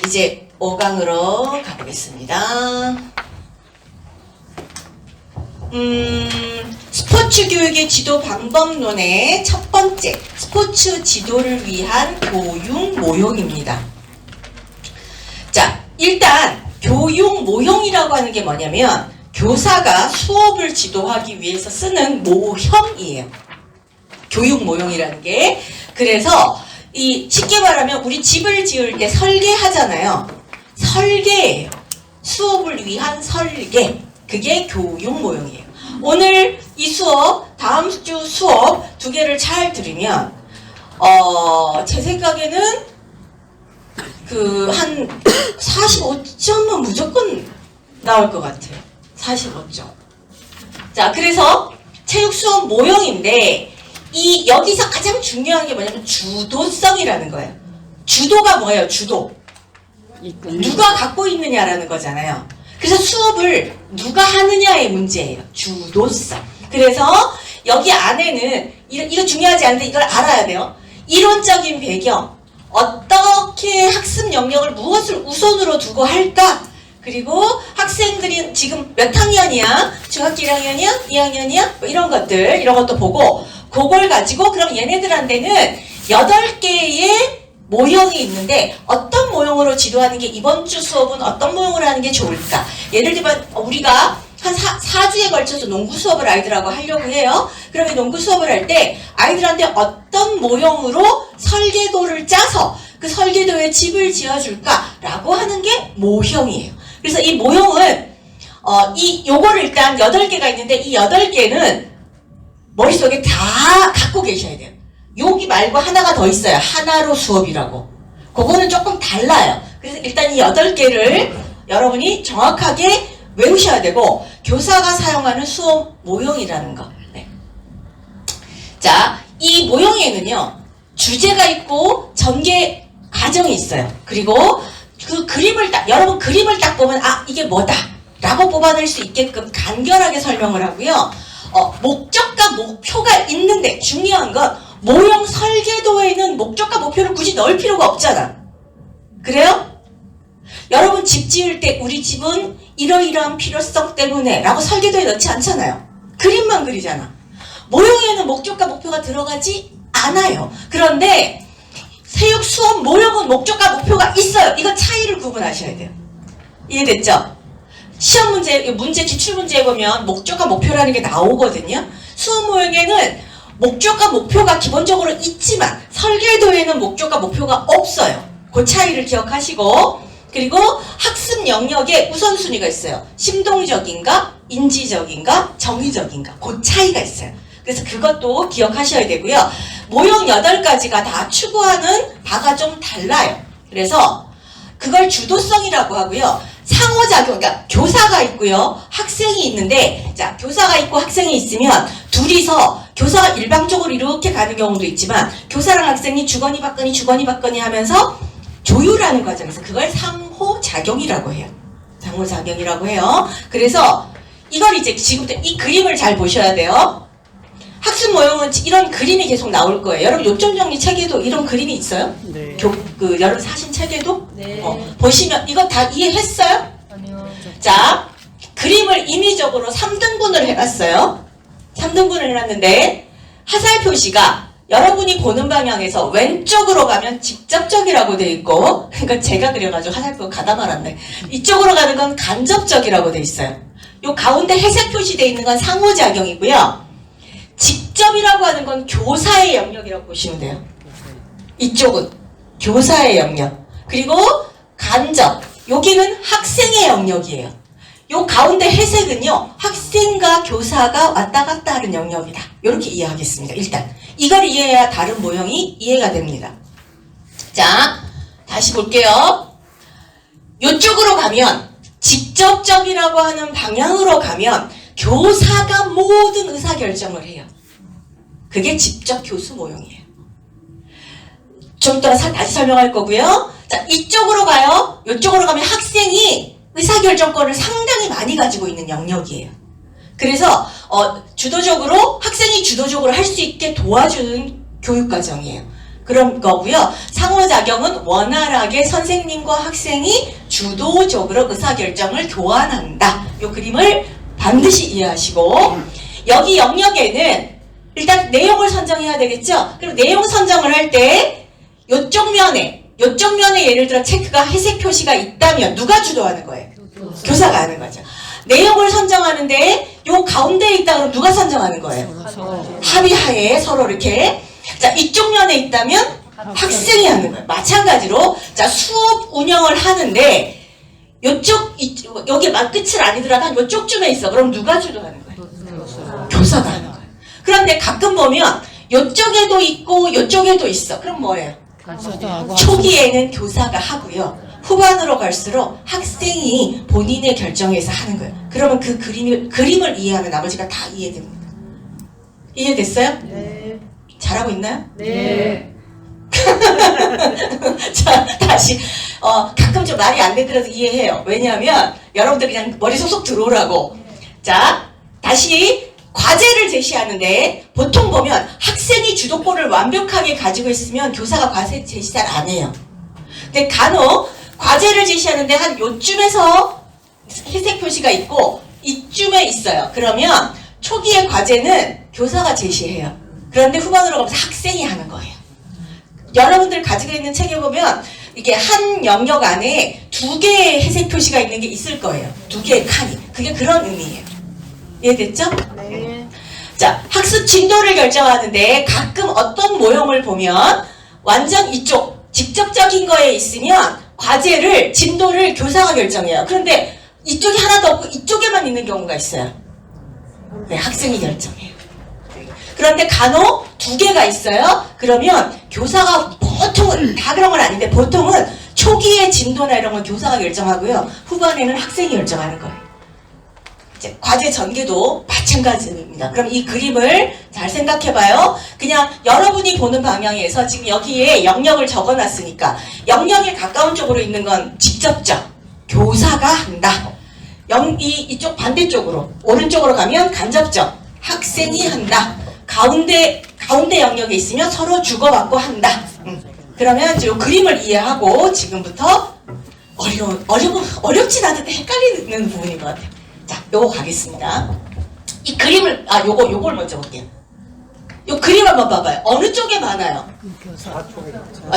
이제 5강으로 가보겠습니다. 스포츠 교육의 지도 방법론의 첫 번째, 스포츠 지도를 위한 교육 모형입니다. 자, 일단 교육 모형이라고 하는 게 뭐냐면 교사가 수업을 지도하기 위해서 쓰는 모형이에요. 교육 모형이라는 게. 그래서 쉽게 말하면 우리 집을 지을 때 설계하잖아요. 설계예요. 수업을 위한 설계. 그게 교육 모형이에요. 오늘 이 수업, 다음 주 수업 두 개를 잘 들으면 제 생각에는 한 45점은 무조건 나올 것 같아요. 45점. 자, 그래서 체육 수업 모형인데 여기서 가장 중요한 게 뭐냐면 주도성이라는 거예요. 주도가 뭐예요? 주도. 누가 갖고 있느냐라는 거잖아요. 그래서 수업을 누가 하느냐의 문제예요. 주도성. 그래서 여기 안에는 이거 중요하지 않은데 이걸 알아야 돼요. 이론적인 배경, 어떻게 학습 영역을 무엇을 우선으로 두고 할까? 그리고 학생들이 지금 몇 학년이야? 중학교 1학년이야? 2학년이야? 뭐 이런 것도 보고 그걸 가지고 그럼 얘네들한테는 8개의 모형이 있는데 어떤 모형으로 지도하는 게 이번 주 수업은 어떤 모형으로 하는 게 좋을까? 예를 들면 우리가 한 4주에 걸쳐서 농구 수업을 아이들하고 하려고 해요. 그러면 농구 수업을 할 때 아이들한테 어떤 모형으로 설계도를 짜서 그 설계도에 집을 지어줄까라고 하는 게 모형이에요. 그래서 이 모형은 요거를 일단 8개가 있는데 이 8개는 머릿속에 다 갖고 계셔야 돼요. 여기 말고 하나가 더 있어요. 하나로 수업이라고. 그거는 조금 달라요. 그래서 일단 이 8개를 여러분이 정확하게 외우셔야 되고 교사가 사용하는 수업 모형이라는 거. 네. 자, 이 모형에는요. 주제가 있고 전개 과정이 있어요. 그리고 그 그림을 여러분 그림을 딱 보면 이게 뭐다 라고 뽑아낼 수 있게끔 간결하게 설명을 하고요. 목적과 목표가 있는데 중요한 건 모형 설계도에는 목적과 목표를 굳이 넣을 필요가 없잖아. 그래요? 여러분 집 지을 때 우리 집은 이러이러한 필요성 때문에 라고 설계도에 넣지 않잖아요. 그림만 그리잖아. 모형에는 목적과 목표가 들어가지 않아요. 그런데 체육 수업 모형은 목적과 목표가 있어요. 이거 차이를 구분하셔야 돼요. 이해됐죠? 시험 문제 기출 문제에 보면 목적과 목표라는 게 나오거든요. 수업 모형에는 목적과 목표가 기본적으로 있지만 설계도에는 목적과 목표가 없어요. 그 차이를 기억하시고 그리고 학습 영역에 우선순위가 있어요. 심동적인가, 인지적인가, 정의적인가 그 차이가 있어요. 그래서 그것도 기억하셔야 되고요. 모형 8가지가 다 추구하는 바가 좀 달라요. 그래서 그걸 주도성이라고 하고요. 상호작용, 그러니까 교사가 있고요. 학생이 있는데 자, 교사가 있고 학생이 있으면 둘이서 교사가 일방적으로 이렇게 가는 경우도 있지만 교사랑 학생이 주거니 받거니 하면서 조율하는 과정에서 그걸 상호작용이라고 해요. 상호작용이라고 해요. 그래서 이걸 이제 지금부터 이 그림을 잘 보셔야 돼요. 학습 모형은 이런 그림이 계속 나올 거예요. 여러분 요점 정리 책에도 이런 그림이 있어요? 네. 여러분 사신 책에도? 네. 보시면 이거 다 이해했어요? 아니요. 자, 그림을 임의적으로 3등분을 해놨어요. 3등분을 해놨는데 하살 표시가 여러분이 보는 방향에서 왼쪽으로 가면 직접적이라고 돼 있고 그러니까 제가 그려가지고 하살 표시 가다 말았네. 이쪽으로 가는 건 간접적이라고 돼 있어요. 요 가운데 회색 표시되어 있는 건 상호작용이고요. 직접이라고 하는 건 교사의 영역이라고 보시면 돼요. 이쪽은 교사의 영역. 그리고 간접, 여기는 학생의 영역이에요. 요 가운데 회색은요. 학생과 교사가 왔다 갔다 하는 영역이다. 이렇게 이해하겠습니다. 일단 이걸 이해해야 다른 모형이 이해가 됩니다. 자, 다시 볼게요. 이쪽으로 가면 직접적이라고 하는 방향으로 가면 교사가 모든 의사결정을 해요. 그게 직접 교수 모형이에요. 좀 이따가 다시 설명할 거고요. 자, 이쪽으로 가요. 이쪽으로 가면 학생이 의사결정권을 상당히 많이 가지고 있는 영역이에요. 그래서 주도적으로 학생이 주도적으로 할 수 있게 도와주는 교육과정이에요. 그런 거고요. 상호작용은 원활하게 선생님과 학생이 주도적으로 의사결정을 교환한다. 이 그림을 반드시 이해하시고, 여기 영역에는 일단 내용을 선정해야 되겠죠? 그리고 내용 선정을 할 때 요쪽 면에 예를 들어 체크가 회색 표시가 있다면 누가 주도하는 거예요? 교사가 하는 거죠. 내용을 선정하는데 요 가운데에 있다 그러면 누가 선정하는 거예요? 합의하에 서로 이렇게. 자, 이쪽 면에 있다면 학생이 하는 거예요. 마찬가지로 자, 수업 운영을 하는데 여기 막 끝을 아니더라도 한 요쪽쯤에 있어. 그럼 누가 주도하는 거예요? 교사가 하는 거예요. 그런데 가끔 보면 요쪽에도 있고 요쪽에도 있어. 그럼 뭐예요? 초기에는 교사가 하고요. 후반으로 갈수록 학생이 본인의 결정에서 하는 거예요. 그러면 그 그림을 이해하면 나머지가 다 이해됩니다. 이해됐어요? 네. 잘하고 있나요? 네. 자, 다시 가끔 좀 말이 안 되더라도 이해해요. 왜냐하면 여러분들 그냥 머리 속속 들어오라고. 자, 다시 과제를 제시하는데 보통 보면 학생이 주도권을 완벽하게 가지고 있으면 교사가 과제 제시 잘 안 해요. 근데 간혹 과제를 제시하는데 한 요쯤에서 회색 표시가 있고 이쯤에 있어요. 그러면 초기의 과제는 교사가 제시해요. 그런데 후반으로 가면서 학생이 하는 거예요. 여러분들 가지고 있는 책에 보면 이게 한 영역 안에 2개의 회색 표시가 있는 게 있을 거예요. 2개의 칸이. 그게 그런 의미예요. 이해됐죠? 네. 자, 학습 진도를 결정하는데 가끔 어떤 모형을 보면 완전 이쪽 직접적인 거에 있으면 과제를 진도를 교사가 결정해요. 그런데 이쪽이 하나도 없고 이쪽에만 있는 경우가 있어요. 네, 학생이 결정해요. 그런데 간혹 2개가 있어요. 그러면 교사가 보통은 다 그런 건 아닌데 보통은 초기의 진도나 이런 건 교사가 결정하고요. 후반에는 학생이 결정하는 거예요. 이제 과제 전개도 마찬가지입니다. 그럼 이 그림을 잘 생각해봐요. 그냥 여러분이 보는 방향에서 지금 여기에 영역을 적어놨으니까 영역에 가까운 쪽으로 있는 건 직접적 교사가 한다. 이쪽 반대쪽으로 오른쪽으로 가면 간접적 학생이 한다. 가운데 영역에 있으면 서로 주고받고 한다. 그러면 이 그림을 이해하고 지금부터 어렵진 않은데 헷갈리는 부분인 것 같아요. 자, 요거 가겠습니다. 이 그림을, 요걸 먼저 볼게요. 요 그림 한번 봐봐요. 어느 쪽에 많아요?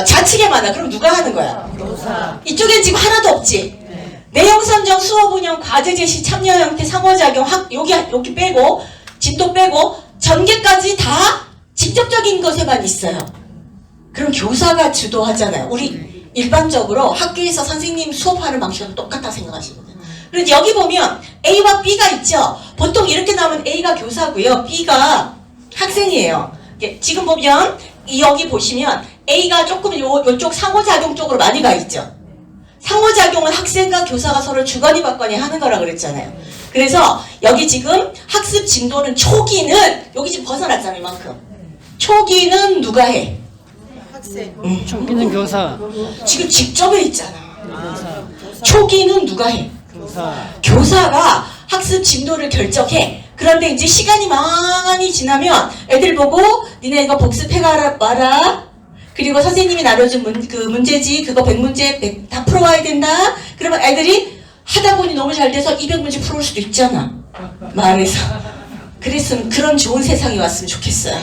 좌측에 많아. 그럼 누가 하는 거야? 교사. 이쪽엔 지금 하나도 없지? 네. 내용 선정, 수업 운영, 과제 제시, 참여 형태, 상호작용, 여기 빼고, 진도 빼고, 전개까지 다 직접적인 것에만 있어요. 그럼 교사가 주도하잖아요. 우리 일반적으로 학교에서 선생님 수업하는 방식은 똑같다 생각하시거든요. 그런데 여기 보면 A와 B가 있죠. 보통 이렇게 나오면 A가 교사고요. B가 학생이에요. 지금 보면 여기 보시면 A가 조금 요쪽 상호작용 쪽으로 많이 가 있죠. 상호작용은 학생과 교사가 서로 주거니 받거니 하는 거라 그랬잖아요. 그래서 여기 지금 학습 진도는 초기는 여기 지금 벗어났잖아요. 이만큼. 초기는 누가 해? 학생. 초기는 교사. 지금 직접에 있잖아. 교사. 초기는 누가 해? 교사. 교사가 학습 진도를 결정해. 그런데 이제 시간이 많이 지나면 애들 보고 니네 이거 복습해가라 마라. 그리고 선생님이 나눠준 문제지 그거 100문제 다 풀어와야 된다. 그러면 애들이 하다 보니 너무 잘 돼서 200문제 풀어올 수도 있잖아. 말해서. 그랬으면 그런 좋은 세상이 왔으면 좋겠어요.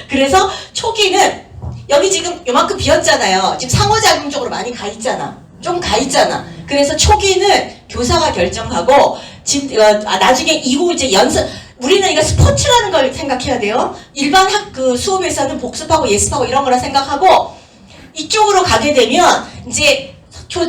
그래서 초기는 여기 지금 요만큼 비었잖아요. 지금 상호작용 쪽으로 많이 가 있잖아. 좀 가 있잖아. 그래서 초기는 교사가 결정하고 나중에 이후 이제 연습 우리는 이거 스포츠라는 걸 생각해야 돼요. 일반 수업에서는 복습하고 예습하고 이런 거라 생각하고 이쪽으로 가게 되면 이제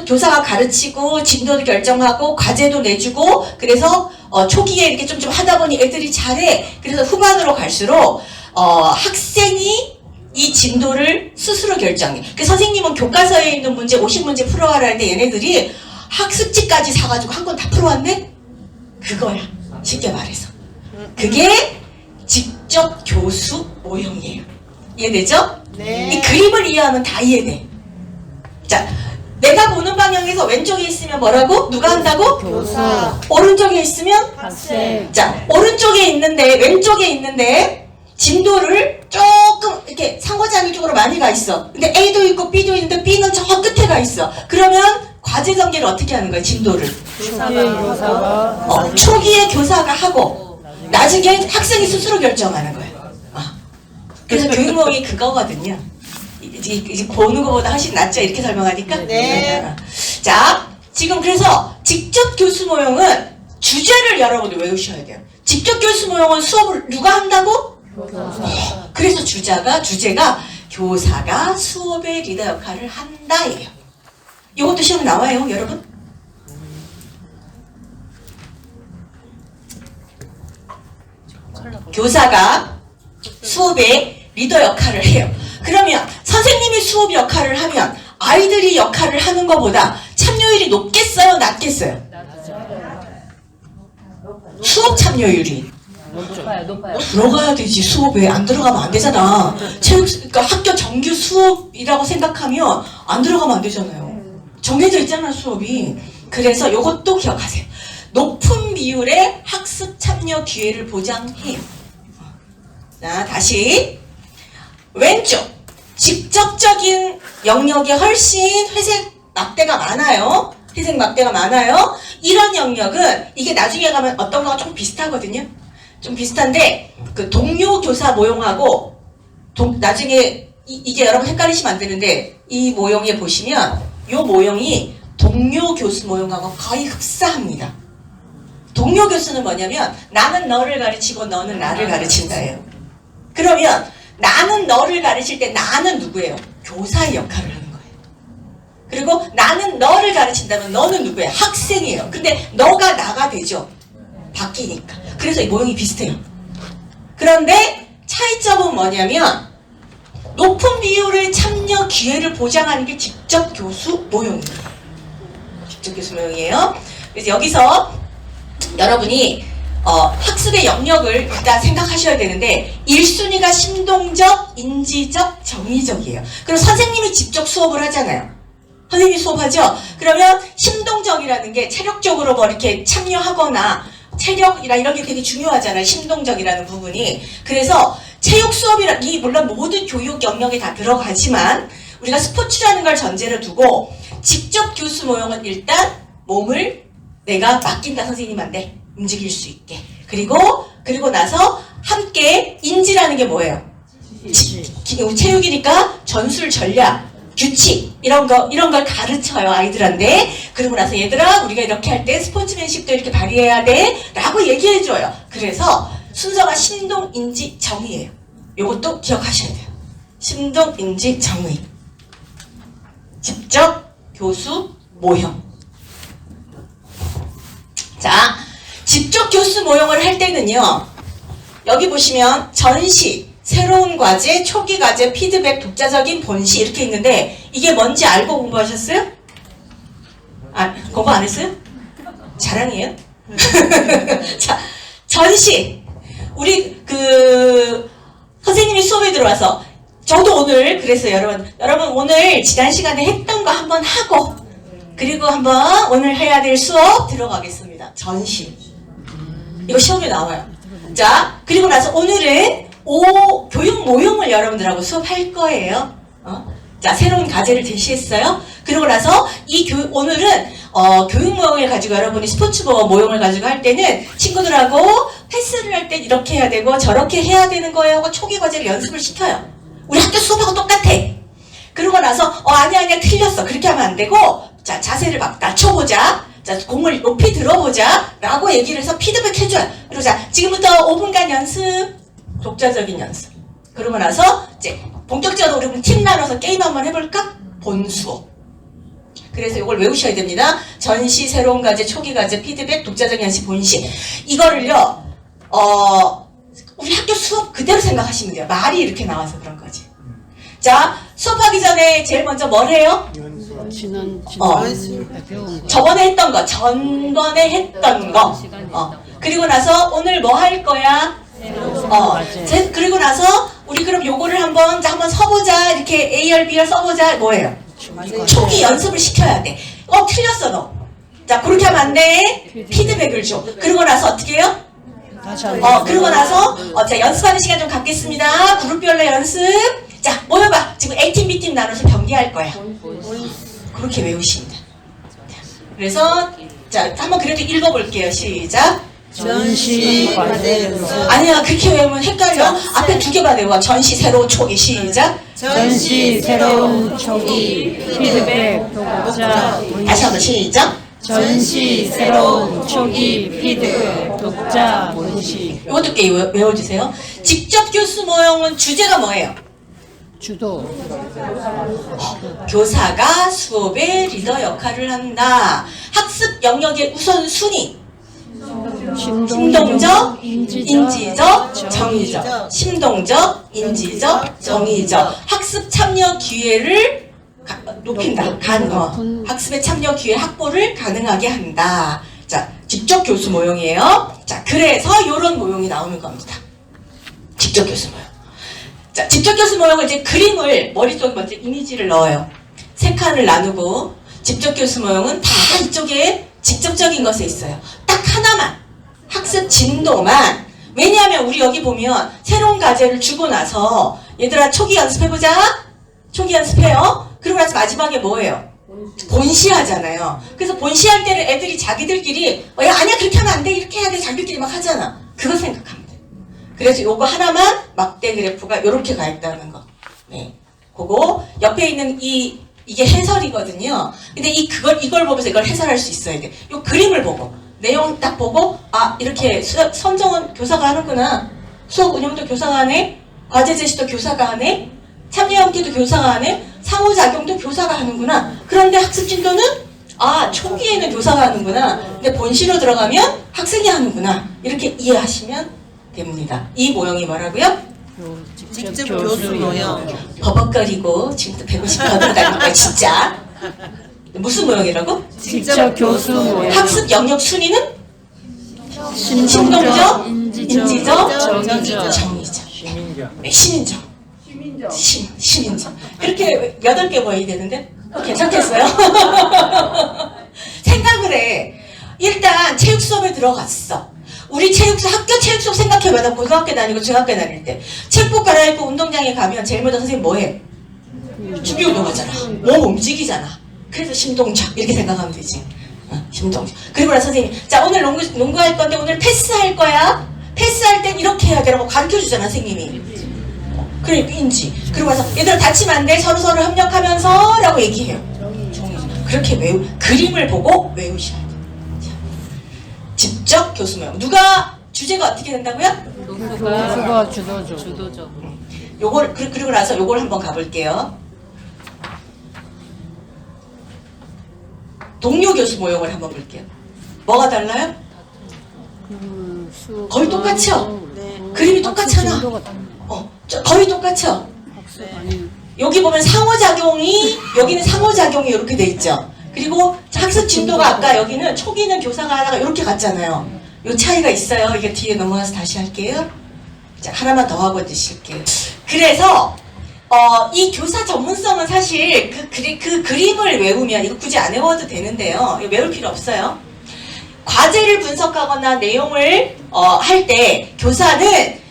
교사가 가르치고 진도도 결정하고 과제도 내주고 그래서 초기에 이렇게 좀 하다 보니 애들이 잘해. 그래서 후반으로 갈수록 학생이 이 진도를 스스로 결정해. 그 선생님은 교과서에 있는 문제 50문제 풀어와라 하는데 얘네들이 학습지까지 사가지고 한 권 다 풀어왔네? 그거야. 쉽게 말해서. 그게 직접 교수 모형이에요. 이해되죠? 네. 이 그림을 이해하면 다 이해돼. 자, 내가 보는 방향에서 왼쪽에 있으면 뭐라고? 누가 한다고? 교사. 오른쪽에 있으면? 학생. 자, 오른쪽에 있는데 왼쪽에 있는데 진도를 조금 조금 이렇게 상호작용 쪽으로 많이 가 있어. 근데 A도 있고 B도 있는데 B는 저 끝에 가 있어. 그러면 과제 전개를 어떻게 하는 거야, 진도를? 교사가 초기에 교사가 하고 나중에 학생이 스스로 결정하는 거예요. 그래서 교육목이 그거거든요. 이제 보는 것보다 훨씬 낫죠, 이렇게 설명하니까. 네. 자, 지금 그래서 직접 교수 모형은 주제를 여러분들 외우셔야 돼요. 직접 교수 모형은 수업을 누가 한다고? 그래서 주제가 교사가 수업의 리더 역할을 한다예요. 이것도 시험에 나와요, 여러분. 교사가 수업의 리더 역할을 해요. 그러면 선생님이 수업 역할을 하면 아이들이 역할을 하는 것보다 참여율이 높겠어요, 낮겠어요? 수업 참여율이 높아요. 들어가야 되지. 수업에 안 들어가면 안 되잖아. 그러니까 학교 정규 수업이라고 생각하면 안 들어가면 안 되잖아요. 정해져 있잖아, 수업이. 그래서 이것도 기억하세요. 높은 비율의 학습 참여 기회를 보장해요. 자, 다시 왼쪽 직접적인 영역에 훨씬 회색 막대가 많아요. 회색 막대가 많아요. 이런 영역은 이게 나중에 가면 어떤 거가 좀 비슷하거든요. 좀 비슷한데 그 동료 교사 모형하고 나중에 이게 여러분 헷갈리시면 안 되는데 이 모형에 보시면 이 모형이 동료 교수 모형하고 거의 흡사합니다. 동료 교수는 뭐냐면 나는 너를 가르치고 너는 나를 가르친다예요. 그러면 나는 너를 가르칠 때 나는 누구예요? 교사의 역할을 하는 거예요. 그리고 나는 너를 가르친다면 너는 누구예요? 학생이에요. 근데 너가 나가 되죠. 바뀌니까. 그래서 이 모형이 비슷해요. 그런데 차이점은 뭐냐면 높은 비율의 참여 기회를 보장하는 게 직접 교수 모형이에요. 직접 교수 모형이에요. 그래서 여기서 여러분이 학습의 영역을 일단 생각하셔야 되는데 1순위가 심동적, 인지적, 정의적이에요. 그럼 선생님이 직접 수업을 하잖아요. 선생님이 수업하죠? 그러면 심동적이라는 게 체력적으로 뭐 이렇게 참여하거나 체력이나 이런 게 되게 중요하잖아요. 심동적이라는 부분이. 그래서 체육 수업이 물론 모든 교육 영역에 다 들어가지만 우리가 스포츠라는 걸 전제로 두고 직접 교수 모형은 일단 몸을 내가 맡긴다, 선생님한테 움직일 수 있게. 그리고 나서 함께 인지라는 게 뭐예요? 체육이니까 전술, 전략, 규칙 이런 걸 가르쳐요, 아이들한테. 그리고 나서 얘들아 우리가 이렇게 할 때 스포츠맨십도 이렇게 발휘해야 돼 라고 얘기해줘요. 그래서 순서가 심동, 인지, 정의예요. 요것도 기억하셔야 돼요. 심동, 인지, 정의. 직접 교수 모형. 자, 직접 교수 모형을 할 때는요, 여기 보시면 전시, 새로운 과제, 초기 과제, 피드백, 독자적인 본시 이렇게 있는데 이게 뭔지 알고 공부하셨어요? 공부 안 했어요? 자랑이에요? 자, 전시. 우리 선생님이 수업에 들어와서 저도 오늘 그랬어요. 여러분 오늘 지난 시간에 했던 거 한번 하고 그리고 한번 오늘 해야 될 수업 들어가겠습니다. 전시. 이거 시험에 나와요. 자, 그리고 나서 오늘은 교육 모형을 여러분들하고 수업할 거예요. 자, 새로운 과제를 제시했어요. 그리고 나서 오늘은 교육 모형을 가지고 여러분이 스포츠 모형을 가지고 할 때는 친구들하고 패스를 할 때 이렇게 해야 되고 저렇게 해야 되는 거예요 하고 초기 과제를 연습을 시켜요. 우리 학교 수업하고 똑같아. 그러고 나서 아니야 틀렸어. 그렇게 하면 안 되고 자, 자세를 막 낮춰보자. 자, 공을 높이 들어보자 라고 얘기를 해서 피드백 해줘요. 그리고 자, 지금부터 5분간 연습, 독자적인 연습. 그러고 나서 이제 본격적으로 우리 팀 나눠서 게임 한번 해볼까? 본수업. 그래서 이걸 외우셔야 됩니다. 전시, 새로운 과제, 초기 과제, 피드백, 독자적인 연습, 본시. 이거를요, 우리 학교 수업 그대로 생각하시면 돼요. 말이 이렇게 나와서 그런 거지. 자, 수업하기 전에 제일 먼저 뭘 해요? 지난 배운 거. 전번에 했던 거. 그리고 나서 오늘 뭐 할 거야? 그리고 나서 우리 그럼 요거를 한번 써보자. 이렇게 A열, B열 써보자. 뭐예요? 초기 연습을 시켜야 돼. 틀렸어 너. 자, 그렇게 하면 안 돼. 피드백을 줘. 그러고 나서 어떻게 해요? 다시 한번. 그러고 나서 자 연습하는 시간 좀 갖겠습니다. 그룹별로 연습. 자 모여봐. 지금 A팀, B팀 나눠서 경기할 거야. 그렇게 외우시면 돼. 그래서 자 한번 그래도 읽어볼게요. 시작. 전시 과제 연습. 아니야 그렇게 외우면 헷갈려. 앞에 두 개만 외워. 전시 새로운 초기 시작. 전시 새로운 초기 피드백 독자 다시 한번 시작. 전시 새로운 초기 피드백 독자 문시 이것도 꽤 외워주세요. 직접 교수 모형은 주제가 뭐예요? 주도 교사가 수업의 리더 역할을 한다. 학습 영역의 우선순위. 심동적, 인지적, 정의적. 심동적, 인지적, 정의적. 학습 참여 기회를 높인다. 학습의 참여 기회 확보를 가능하게 한다. 자, 직접 교수 모형이에요. 자, 그래서 이런 모형이 나오는 겁니다. 직접 교수 모형. 자, 직접 교수 모형을 이제 그림을 머릿속에 먼저 이미지를 넣어요. 세 칸을 나누고 직접 교수 모형은 다 이쪽에 직접적인 것에 있어요. 딱 하나만. 학습 진도만. 왜냐하면 우리 여기 보면 새로운 과제를 주고 나서 얘들아 초기 연습해보자. 초기 연습해요. 그러고 나서 마지막에 뭐예요? 본시하잖아요. 그래서 본시할 때는 애들이 자기들끼리 야 아니야 그렇게 하면 안 돼. 이렇게 해야 돼. 자기들끼리 막 하잖아. 그거 생각하면 돼. 그래서 요거 하나만 막대 그래프가 요렇게 가 있다는 거. 네. 그거 옆에 있는 이게 해설이거든요. 근데 이걸 보면서 이걸 해설할 수 있어야 돼. 요 그림을 보고 내용 딱 보고 이렇게 선정은 교사가 하는구나. 수업 운영도 교사가 하네. 과제 제시도 교사가 하네. 참여 함께도 교사가 하네. 상호작용도 교사가 하는구나. 그런데 학습 진도는 초기에는 교사가 하는구나. 근데 본시로 들어가면 학생이 하는구나. 이렇게 이해하시면 됩니다. 이 모형이 뭐라고요? 직접 교수 모형 버벅거리고 지금도 150 더 들어가는 거야 진짜. 무슨 모형이라고? 직접 교수 모형 학습 영역 순위는 심동적 인지적, 정의적 정의적. 네, 시민적. 시민적. 이렇게 8개 보여야 되는데 괜찮겠어요? 생각을 해. 일단 체육 수업에 들어갔어. 우리 학교 체육 수업 생각해봐. 나 고등학교 다니고 중학교 다닐 때 책복 갈아입고 운동장에 가면 제일 먼저 선생님 뭐해? 준비 운동하잖아. 몸 움직이잖아. 그래서 심동적 이렇게 생각하면 되지. 심동적. 그리고 나 선생님 자 오늘 농구할 건데 오늘 패스할 거야. 패스할 땐 이렇게 해야 되라고 가르쳐주잖아 선생님이. 그래 인지. 그리고 와서 얘들아 다치면 안 돼. 서로 협력하면서 라고 얘기해요. 그렇게 그림을 보고 외우셔야 돼요. 직접 교수 모형. 누가 주제가 어떻게 된다고요? 교수가 주도적 요걸 그리고 나서 요걸 한번 가볼게요. 동료 교수 모형을 한번 볼게요. 뭐가 달라요? 거의 똑같죠? 그림이 똑같잖아. 거의 똑같죠? 여기 보면 상호작용이 여기는 상호작용이 이렇게 돼 있죠. 그리고 학습 진도가 아까 여기는 초기는 교사가 하다가 이렇게 갔잖아요. 요 차이가 있어요. 이게 뒤에 넘어가서 다시 할게요. 자, 하나만 더 하고 드실게요. 그래서 이 교사 전문성은 사실 그 그림을 외우면 이거 굳이 안 외워도 되는데요. 이거 외울 필요 없어요. 과제를 분석하거나 내용을 할 때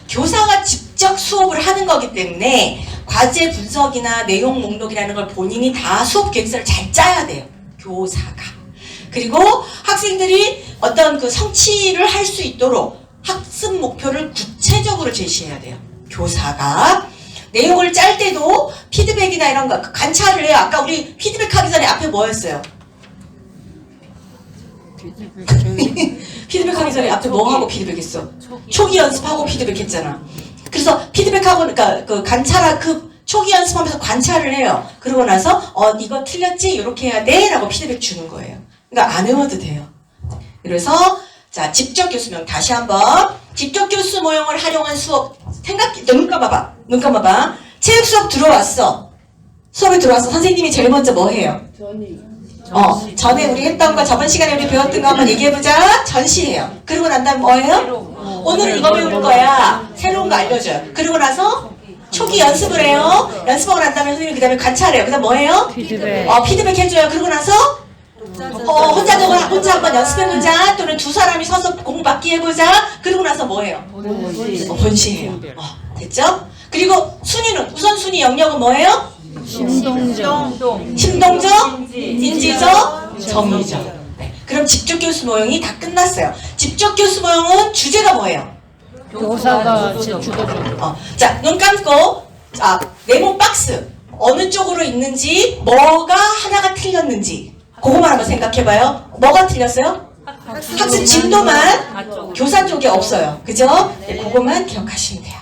교사가 직접 수업을 하는 거기 때문에 과제 분석이나 내용 목록이라는 걸 본인이 다 수업 계획서를 잘 짜야 돼요. 교사가. 그리고 학생들이 어떤 그 성취를 할 수 있도록 학습 목표를 구체적으로 제시해야 돼요. 교사가. 내용을 짤 때도 피드백이나 이런 거 관찰을 해요. 아까 우리 피드백하기 전에 앞에 뭐였어요? 피드백하기 전에 앞에 뭐 하고 피드백했어? 초기 연습하고 피드백했잖아. 그래서 피드백하고 그러니까 초기 연습하면서 관찰을 해요. 그러고 나서 이거 틀렸지? 이렇게 해야 돼? 라고 피드백 주는 거예요. 그러니까 안 외워도 돼요. 그래서 자 직접 교수 모형 다시 한번 직접 교수 모형을 활용한 수업 눈 감아봐. 체육 수업 들어왔어. 수업에 들어왔어. 선생님이 제일 먼저 뭐 해요? 전에 우리 했던 거 저번 시간에 우리 배웠던 거 한번 얘기해보자. 전시해요. 그러고 난 다음 뭐예요? 오늘은 이거 배울 거야. 새로운 거 알려줘요. 그리고 나서 초기 연습을 해요. 연습하고 난 다음에 선생님이 그 다음에 관찰해요. 그 다음 뭐예요? 피드백 피드백 해줘요. 그러고 나서 혼자 한번 연습해보자. 또는 두 사람이 서서 공받기 해보자. 그러고 나서 뭐예요? 본시해요. 됐죠? 그리고 순위는 우선순위 영역은 뭐예요? 심동적, 심동적, 인지적, 정의적. 네. 그럼 직접 교수 모형이 다 끝났어요. 직접 교수 모형은 주제가 뭐예요? 교사가 주도적. 자, 눈 감고, 자, 네모 박스. 어느 쪽으로 있는지, 뭐가 하나가 틀렸는지. 그거만 한번 생각해봐요. 뭐가 틀렸어요? 학습 진도만 교사 쪽에 없어요. 그죠? 네, 그거만 기억하시면 돼요.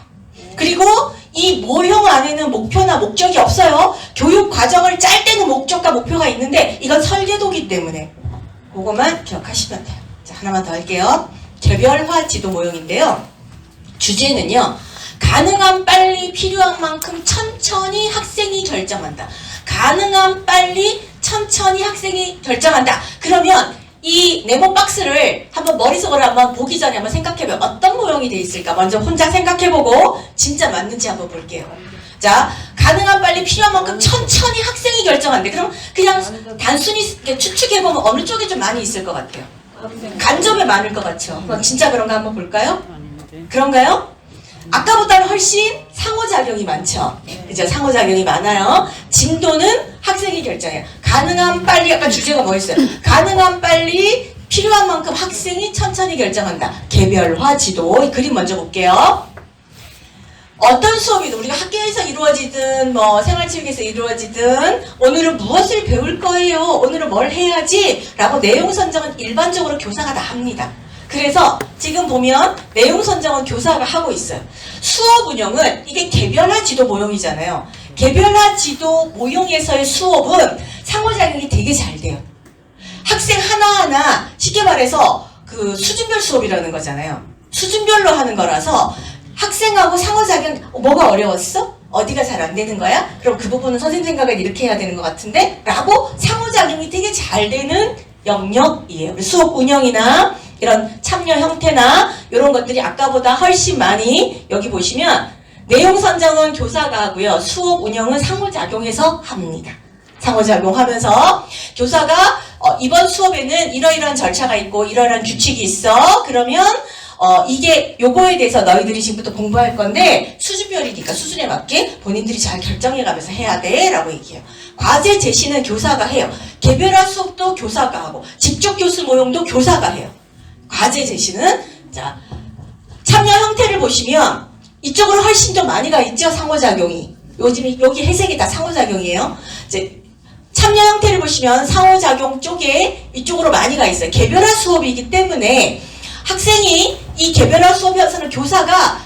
그리고 이 모형 안에는 목표나 목적이 없어요. 교육 과정을 짤 때는 목적과 목표가 있는데 이건 설계도기 때문에 그거만 기억하시면 돼요. 자, 하나만 더 할게요. 개별화 지도 모형인데요. 주제는요. 가능한 빨리 필요한 만큼 천천히 학생이 결정한다. 가능한 빨리 천천히 학생이 결정한다. 그러면 이 네모 박스를 한번 머릿속으로 한번 보기 전에 한번 생각해봐요. 어떤 모형이 돼 있을까? 먼저 혼자 생각해보고 진짜 맞는지 한번 볼게요. 자, 가능한 빨리 필요한 만큼 천천히 학생이 결정한대. 그럼 그냥 단순히 추측해보면 어느 쪽이 좀 많이 있을 것 같아요? 간접에 많을 것 같죠? 그럼 진짜 그런가 한번 볼까요? 그런가요? 아까보다는 훨씬 상호작용이 많죠. 그죠? 상호작용이 많아요. 진도는 학생이 결정해요. 가능한 빨리, 아까 주제가 뭐였어요? 가능한 빨리 필요한 만큼 학생이 천천히 결정한다. 개별화 지도. 이 그림 먼저 볼게요. 어떤 수업이든 우리가 학교에서 이루어지든 뭐 생활체육에서 이루어지든 오늘은 무엇을 배울 거예요? 오늘은 뭘 해야지? 라고 내용 선정은 일반적으로 교사가 다 합니다. 그래서 지금 보면 내용 선정은 교사가 하고 있어요. 수업 운영은 이게 개별화 지도 모형이잖아요. 개별화 지도 모형에서의 수업은 상호작용이 되게 잘 돼요. 학생 하나하나 쉽게 말해서 그 수준별 수업이라는 거잖아요. 수준별로 하는 거라서 학생하고 상호작용 뭐가 어려웠어? 어디가 잘 안 되는 거야? 그럼 그 부분은 선생님 생각은 이렇게 해야 되는 것 같은데? 라고 상호작용이 되게 잘 되는 영역이에요. 수업 운영이나 이런 참여 형태나 이런 것들이 아까보다 훨씬 많이 여기 보시면 내용 선정은 교사가 하고요. 수업 운영은 상호작용해서 합니다. 상호작용하면서 교사가 이번 수업에는 이러이러한 절차가 있고 이러이러한 규칙이 있어. 그러면 이게 요거에 대해서 너희들이 지금부터 공부할 건데 수준별이니까 수준에 맞게 본인들이 잘 결정해가면서 해야 돼 라고 얘기해요. 과제 제시는 교사가 해요. 개별화 수업도 교사가 하고 직접 교수 모형도 교사가 해요. 과제 제시는 자 참여 형태를 보시면 이쪽으로 훨씬 더 많이 가 있죠. 상호작용이 요즘 여기 회색이 다 상호작용이에요. 이제 참여 형태를 보시면 상호작용 쪽에 이쪽으로 많이 가 있어요. 개별화 수업이기 때문에 학생이 이 개별화 수업에서는 교사가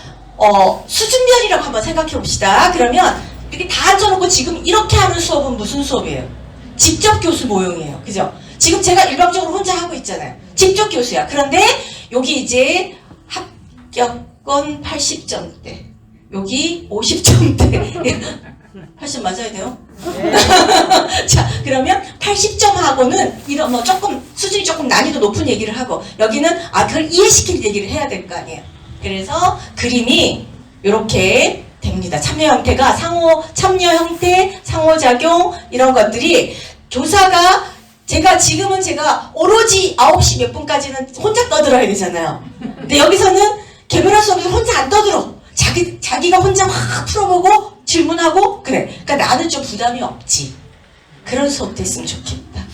수준별이라고 한번 생각해 봅시다. 그러면 이렇게 다 앉혀놓고 지금 이렇게 하는 수업은 무슨 수업이에요? 직접 교수 모형이에요. 그죠? 지금 제가 일방적으로 혼자 하고 있잖아요. 직접 교수야. 그런데 여기 이제 합격권 80점대, 여기 50점대. 80 맞아야 돼요? 자, 그러면 80점하고는 이런 뭐 조금 수준이 조금 난이도 높은 얘기를 하고 여기는 그걸 이해시킬 얘기를 해야 될 거 아니에요. 그래서 그림이 이렇게 됩니다. 참여 형태가 참여 형태, 상호작용 이런 것들이 교사가 지금은 제가 오로지 9시 몇 분까지는 혼자 떠들어야 되잖아요. 근데 여기서는 개별화 수업에서 혼자 안 떠들어. 자기가 혼자 막 풀어보고 질문하고 그래. 그러니까 나는 좀 부담이 없지. 그런 수업 됐으면 좋겠다.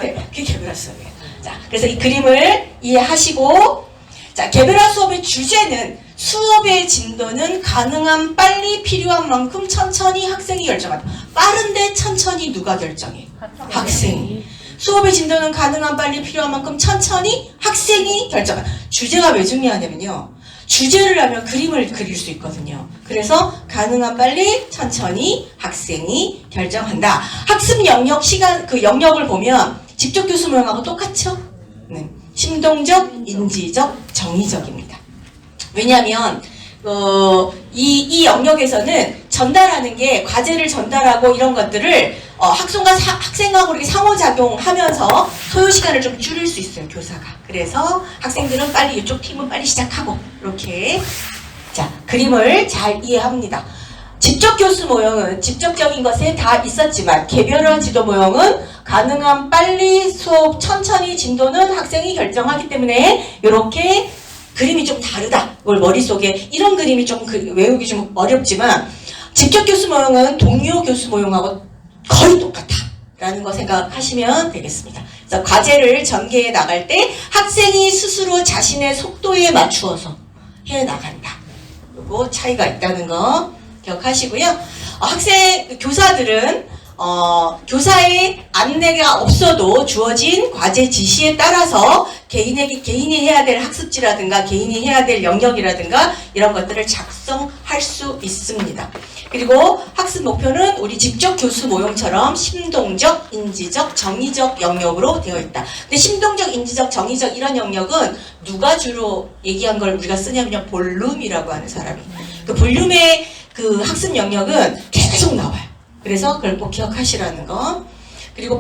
네, 그게 개별화 수업이에요. 자, 그래서 이 그림을 이해하시고 자, 개별화 수업의 주제는 수업의 진도는 가능한 빨리 필요한 만큼 천천히 학생이 결정한다. 빠른데 천천히 누가 결정해? 학생이. 수업의 진도는 가능한 빨리 필요한 만큼 천천히 학생이 결정한다. 주제가 왜 중요하냐면요. 주제를 하면 그림을 그릴 수 있거든요. 그래서 가능한 빨리 천천히 학생이 결정한다. 학습 영역 그 영역을 보면 직접 교수 모형하고 똑같죠? 네. 심동적, 인지적, 정의적입니다. 왜냐하면 이 영역에서는 전달하는 게 과제를 전달하고 이런 것들을 학생하고 이렇게 상호작용하면서 소요 시간을 좀 줄일 수 있어요, 교사가. 그래서 학생들은 빨리 이쪽 팀은 빨리 시작하고 이렇게 자 그림을 잘 이해합니다. 직접 교수 모형은 직접적인 것에 다 있었지만 개별화 지도 모형은 가능한 빨리 수업 천천히 진도는 학생이 결정하기 때문에 이렇게 그림이 좀 다르다. 이걸 머릿속에 이런 그림이 좀 외우기 좀 어렵지만 직접 교수 모형은 동료 교수 모형하고 거의 똑같다. 라는 거 생각하시면 되겠습니다. 그래서 과제를 전개해 나갈 때 학생이 스스로 자신의 속도에 맞추어서 해 나간다. 그리고 차이가 있다는 거 기억하시고요. 교사들은 교사의 안내가 없어도 주어진 과제 지시에 따라서 개인이 해야 될 학습지라든가 개인이 해야 될 영역이라든가 이런 것들을 작성할 수 있습니다. 그리고 학습 목표는 우리 직접 교수 모형처럼 심동적, 인지적, 정의적 영역으로 되어 있다. 근데 심동적, 인지적, 정의적 이런 영역은 누가 주로 얘기한 걸 우리가 쓰냐면요. 볼룸이라고 하는 사람이. 그 볼룸의 그 학습 영역은 계속 나와요. 그래서 그걸 꼭 기억하시라는 거. 그리고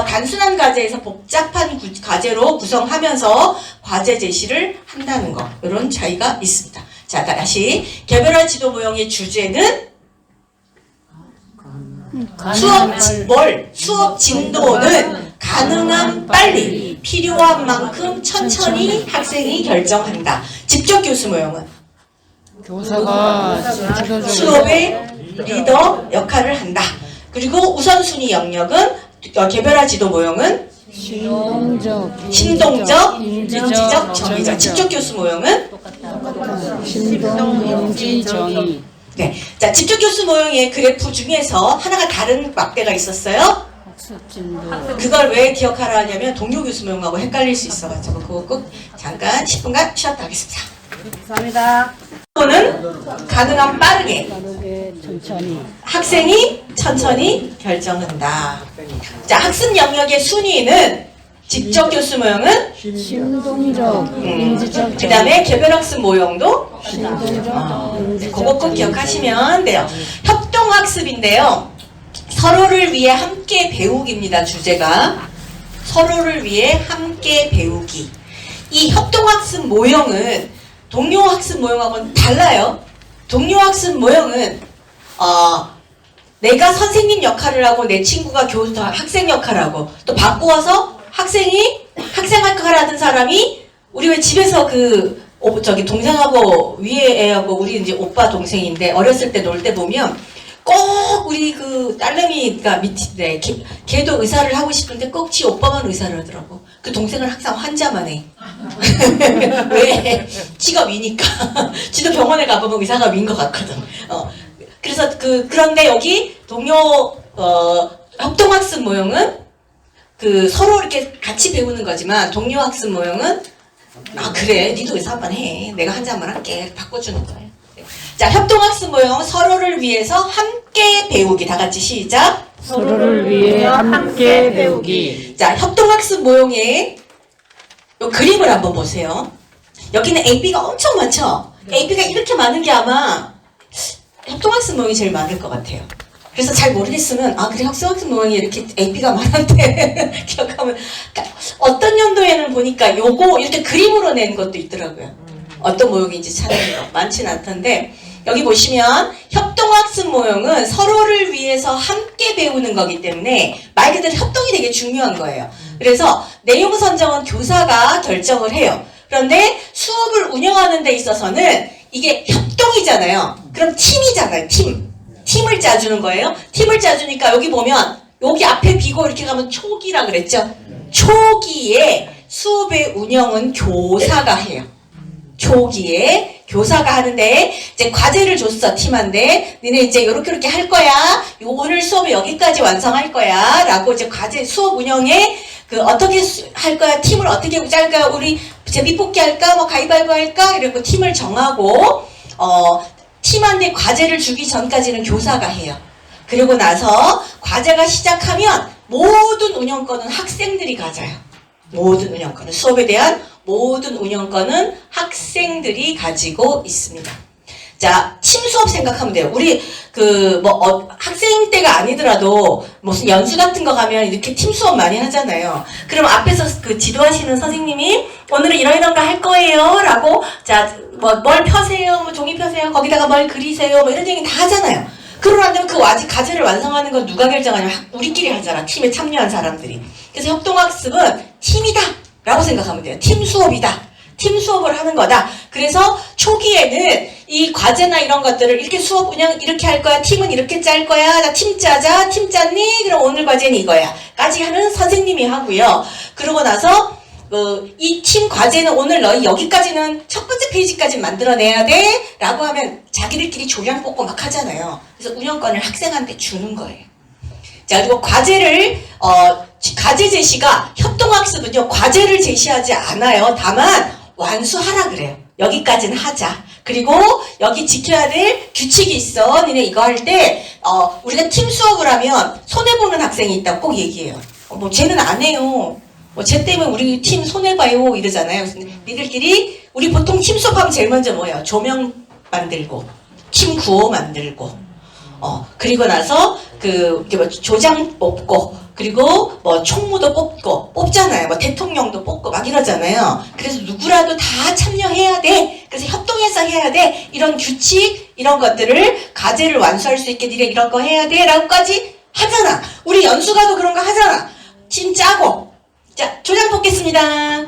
단순한 과제에서 복잡한 과제로 구성하면서 과제 제시를 한다는 거. 이런 차이가 있습니다. 자, 다시 개별화 지도 모형의 주제는 수업 진도는 가능한 빨리, 필요한 만큼 천천히 학생이 결정한다. 직접 교수 모형은 교사가 수업의 리더 역할을 한다. 그리고 우선순위 영역은 개별화 지도 모형은 심동적, 인지적, 정의적. 직접 교수 모형은 심동, 인지, 정의. 네. 자, 직접 교수 모형의 그래프 중에서 하나가 다른 막대가 있었어요. 학습진도. 그걸 왜 기억하라 하냐면 동료 교수 모형하고 헷갈릴 수 있어가지고 그거 꼭 잠깐 10분간 쉬었다 하겠습니다. 감사합니다. 또는 가능한 빠르게 천천히. 학생이 천천히 결정한다. 자, 학습 영역의 순위는 직접 교수 모형은 심동적, 인지적, 그 다음에 개별학습 모형도 심동적, 인지적. 그거 꼭 기억하시면 돼요. 협동학습인데요. 서로를 위해 함께 배우기입니다. 주제가 서로를 위해 함께 배우기. 이 협동학습 모형은 동료학습 모형하고는 달라요. 동료학습 모형은 내가 선생님 역할을 하고 내 친구가 학생 역할을 하고 또 바꾸어서 학생이 학생 역할을 하던 사람이 우리 왜 집에서 동생하고 위에 애하고 우리 이제 오빠 동생인데 어렸을 때 놀 때 보면 꼭 우리 그 딸내미가 밑인데 걔도 의사를 하고 싶은데 꼭 지 오빠만 의사를 하더라고. 그 동생을 항상 환자만 해. 왜? 지가 위니까. 지도 병원에 가보면 의사가 위인 것 같거든. 그래서 그런데 여기 협동학습 모형은 서로 이렇게 같이 배우는 거지만 동료학습 모형은 그래 니도 의사 한번 해. 내가 환자만 할게. 바꿔주는 거예요. 자, 협동학습 모형 서로를 위해서 함께 배우기. 다 같이 시작. 서로를 위해 함께 배우기. 자, 협동학습 모형의 요 그림을 한번 보세요. 여기는 AB가 엄청 많죠? AB가 이렇게 많은 게 아마 협동학습 모형이 제일 많을 것 같아요. 그래서 잘 모르겠으면 그래 협동학습 모형이 이렇게 AB가 많은데 기억하면 그러니까 어떤 연도에는 보니까 요거 이렇게 그림으로 낸 것도 있더라고요. 어떤 모형인지 참 많지는 않던데 여기 보시면 협동학습 모형은 서로를 위해서 함께 배우는 거기 때문에 말 그대로 협동이 되게 중요한 거예요. 그래서 내용 선정은 교사가 결정을 해요. 그런데 수업을 운영하는 데 있어서는 이게 협동이잖아요. 그럼 팀이잖아요. 팀을 짜주는 거예요. 팀을 짜주니까 여기 보면 여기 앞에 비고 이렇게 가면 초기라 그랬죠. 초기에 수업의 운영은 교사가 해요. 초기에 교사가 하는데 이제 과제를 줬어. 팀한테 니네 이제 이렇게 할 거야. 오늘 수업에 여기까지 완성할 거야 라고 이제 과제 수업 운영에 어떻게 할 거야. 팀을 어떻게 짤까. 우리 제비뽑기 할까 뭐 가위바위보 할까 이러고 팀을 정하고 팀한테 과제를 주기 전까지는 교사가 해요. 그리고 나서 과제가 시작하면 모든 운영권은 학생들이 가져요. 모든 운영권은 수업에 대한 모든 운영권은 학생들이 가지고 있습니다. 자, 팀 수업 생각하면 돼요. 우리 학생 때가 아니더라도 무슨 연수 같은 거 가면 이렇게 팀 수업 많이 하잖아요. 그럼 앞에서 지도하시는 선생님이 오늘은 이런 거 할 거예요 라고 자, 뭘 펴세요, 종이 펴세요, 거기다가 뭘 그리세요, 이런 얘기 다 하잖아요. 그러고 난 다음에 그 과제를 완성하는 건 누가 결정하냐면 우리끼리 하잖아. 팀에 참여한 사람들이. 그래서 협동학습은 팀이다 라고 생각하면 돼요. 팀 수업이다. 팀 수업을 하는 거다. 그래서 초기에는 이 과제나 이런 것들을 이렇게 수업 그냥 이렇게 할 거야. 팀은 이렇게 짤 거야. 자, 팀 짜자. 팀 짰니? 그럼 오늘 과제는 이거야. 까지 하는 선생님이 하고요. 그러고 나서 이 팀 과제는 오늘 너희 여기까지는 첫 번째 페이지까지 만들어내야 돼 라고 하면 자기들끼리 조량 뽑고 막 하잖아요. 그래서 운영권을 학생한테 주는 거예요. 자, 그리고 과제를 과제 제시가 협동학습은요 과제를 제시하지 않아요. 다만 완수하라 그래요. 여기까지는 하자. 그리고 여기 지켜야 될 규칙이 있어. 니네 이거 할 때 우리가 팀 수업을 하면 손해보는 학생이 있다고 꼭 얘기해요. 뭐 쟤는 안 해요. 뭐 쟤 때문에 우리 팀 손해봐요 이러잖아요. 그래서 니들끼리 우리 보통 팀 수업하면 제일 먼저 뭐예요? 조명 만들고 팀 구호 만들고 그리고 나서 이렇게 뭐 조장 뽑고 그리고 뭐 총무도 뽑잖아요. 뭐 대통령도 뽑고 막 이러잖아요. 그래서 누구라도 다 참여해야 돼. 그래서 협동해서 해야 돼. 이런 규칙 이런 것들을 과제를 완수할 수 있게 니네 이런 거 해야 돼 라고까지 하잖아. 우리 연수가도 그런 거 하잖아. 팀 짜고 자 조장 뽑겠습니다.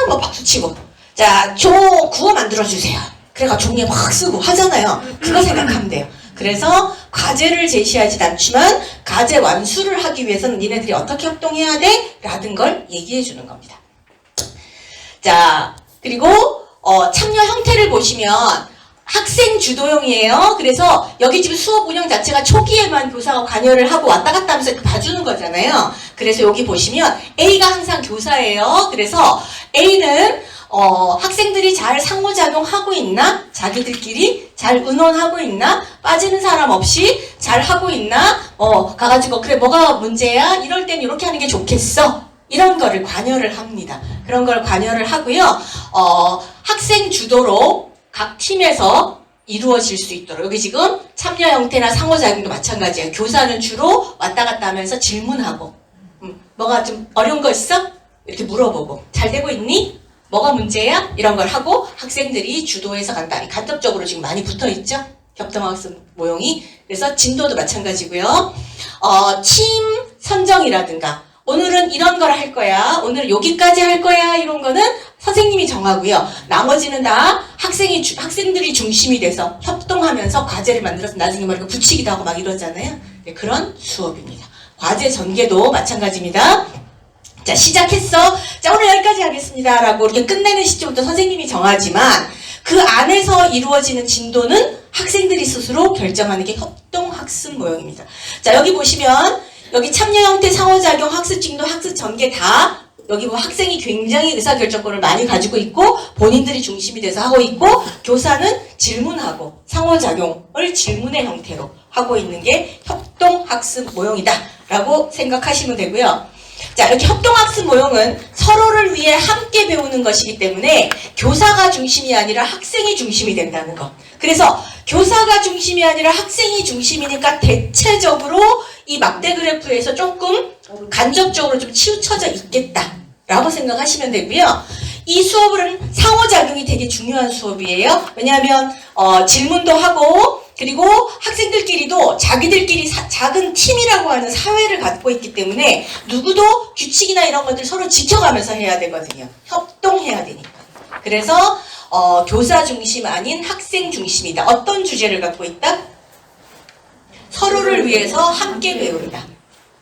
뭐 박수 치고 자 구호 만들어주세요. 그래가 종이에 막 쓰고 하잖아요. 그거 생각하면 돼요. 그래서 과제를 제시하지 않지만 과제 완수를 하기 위해서는 니네들이 어떻게 협동해야 돼? 라는 걸 얘기해 주는 겁니다. 자, 그리고 참여 형태를 보시면 학생 주도형이에요. 그래서 여기 지금 수업 운영 자체가 초기에만 교사가 관여를 하고 왔다 갔다 하면서 이렇게 봐주는 거잖아요. 그래서 여기 보시면 A가 항상 교사예요. 그래서 A는 학생들이 잘 상호작용하고 있나? 자기들끼리 잘 의논하고 있나? 빠지는 사람 없이 잘 하고 있나? 가가지고 그래 뭐가 문제야? 이럴 땐 이렇게 하는 게 좋겠어. 이런 거를 관여를 합니다. 그런 걸 관여를 하고요. 학생 주도로 각 팀에서 이루어질 수 있도록 여기 지금 참여 형태나 상호작용도 마찬가지예요. 교사는 주로 왔다 갔다 하면서 질문하고 뭐가 좀 어려운 거 있어? 이렇게 물어보고 잘 되고 있니? 뭐가 문제야? 이런 걸 하고 학생들이 주도해서 간단히 간접적으로 지금 많이 붙어있죠? 협동학습 모형이. 그래서 진도도 마찬가지고요. 팀 선정이라든가 오늘은 이런 걸 할 거야. 오늘 여기까지 할 거야. 이런 거는 선생님이 정하고요. 나머지는 다 학생들이 중심이 돼서 협동하면서 과제를 만들어서 나중에 막 이렇게 붙이기도 하고 막 이러잖아요. 네, 그런 수업입니다. 과제 전개도 마찬가지입니다. 자, 시작했어. 자, 오늘 여기까지 하겠습니다. 라고 이렇게 끝내는 시점부터 선생님이 정하지만 그 안에서 이루어지는 진도는 학생들이 스스로 결정하는 게 협동학습 모형입니다. 자, 여기 보시면 여기 참여 형태, 상호작용, 학습 진도, 학습 전개 다 여기 뭐 학생이 굉장히 의사결정권을 많이 가지고 있고 본인들이 중심이 돼서 하고 있고 교사는 질문하고 상호작용을 질문의 형태로 하고 있는 게 협동학습 모형이다 라고 생각하시면 되고요. 자, 이렇게 협동학습 모형은 서로를 위해 함께 배우는 것이기 때문에 교사가 중심이 아니라 학생이 중심이 된다는 것. 그래서 교사가 중심이 아니라 학생이 중심이니까 대체적으로 이 막대 그래프에서 조금 간접적으로 좀 치우쳐져 있겠다라고 생각하시면 되고요. 이 수업은 상호작용이 되게 중요한 수업이에요. 왜냐하면 질문도 하고 그리고 학생들끼리도 자기들끼리 작은 팀이라고 하는 사회를 갖고 있기 때문에 누구도 규칙이나 이런 것들 서로 지켜가면서 해야 되거든요. 협동해야 되니까. 그래서 교사 중심 아닌 학생 중심이다. 어떤 주제를 갖고 있다? 서로를 위해서 함께 배운다.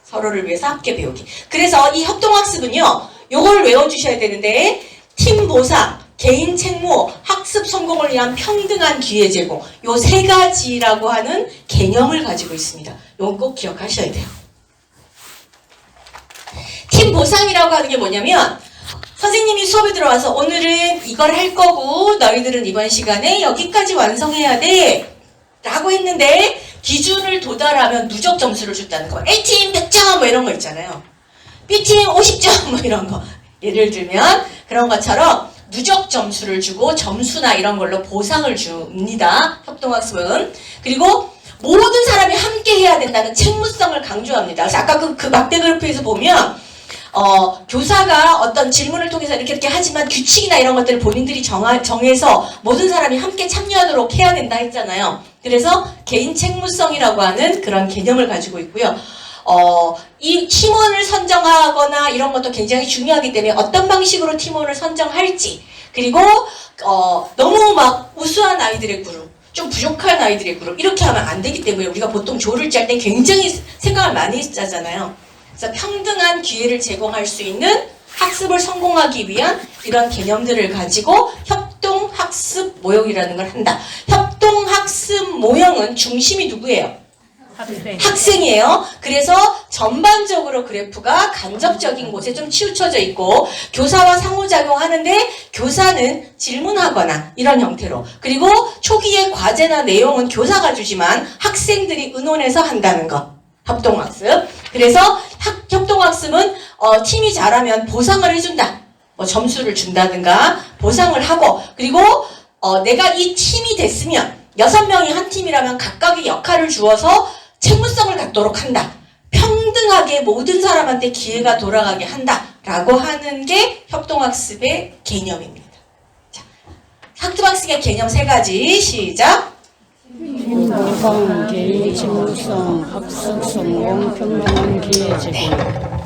서로를 위해서 함께 배우기. 그래서 이 협동학습은요. 요걸 외워주셔야 되는데 팀 보상, 개인 책무, 학습 성공을 위한 평등한 기회 제공 요 세 가지라고 하는 개념을 가지고 있습니다. 요거 꼭 기억하셔야 돼요. 팀 보상이라고 하는 게 뭐냐면 선생님이 수업에 들어와서 오늘은 이걸 할 거고 너희들은 이번 시간에 여기까지 완성해야 돼 라고 했는데 기준을 도달하면 누적 점수를 줬다는 거. A팀 100점 뭐 이런 거 있잖아요. B팀 50점 뭐 이런 거. 예를 들면 그런 것처럼 누적 점수를 주고 점수나 이런 걸로 보상을 줍니다. 협동학습은. 그리고 모든 사람이 함께 해야 된다는 책무성을 강조합니다. 그래서 아까 그 막대 그래프에서 보면 교사가 어떤 질문을 통해서 이렇게 하지만 규칙이나 이런 것들을 본인들이 정해서 모든 사람이 함께 참여하도록 해야 된다 했잖아요. 그래서 개인 책무성이라고 하는 그런 개념을 가지고 있고요. 이 팀원을 선정하거나 이런 것도 굉장히 중요하기 때문에 어떤 방식으로 팀원을 선정할지, 그리고 너무 막 우수한 아이들의 그룹, 좀 부족한 아이들의 그룹 이렇게 하면 안 되기 때문에 우리가 보통 조를 짤 때 굉장히 생각을 많이 짜잖아요. 그래서 평등한 기회를 제공할 수 있는 학습을 성공하기 위한 이런 개념들을 가지고 협동학습 모형이라는 걸 한다. 협동학습 모형은 중심이 누구예요? 학생이에요. 그래서 전반적으로 그래프가 간접적인 곳에 좀 치우쳐져 있고 교사와 상호작용하는데 교사는 질문하거나 이런 형태로, 그리고 초기의 과제나 내용은 교사가 주지만 학생들이 의논해서 한다는 거. 협동학습. 그래서 협동학습은 팀이 잘하면 보상을 해준다. 뭐 점수를 준다든가 보상을 하고, 그리고 내가 이 팀이 됐으면 6명이 한 팀이라면 각각의 역할을 주어서 책무성을 갖도록 한다. 평등하게 모든 사람한테 기회가 돌아가게 한다. 라고 하는 게 협동학습의 개념입니다. 자, 협동학습의 개념 3가지 시작. 행복성, 개인 책무성, 학습 성공, 평등한 기회 제공.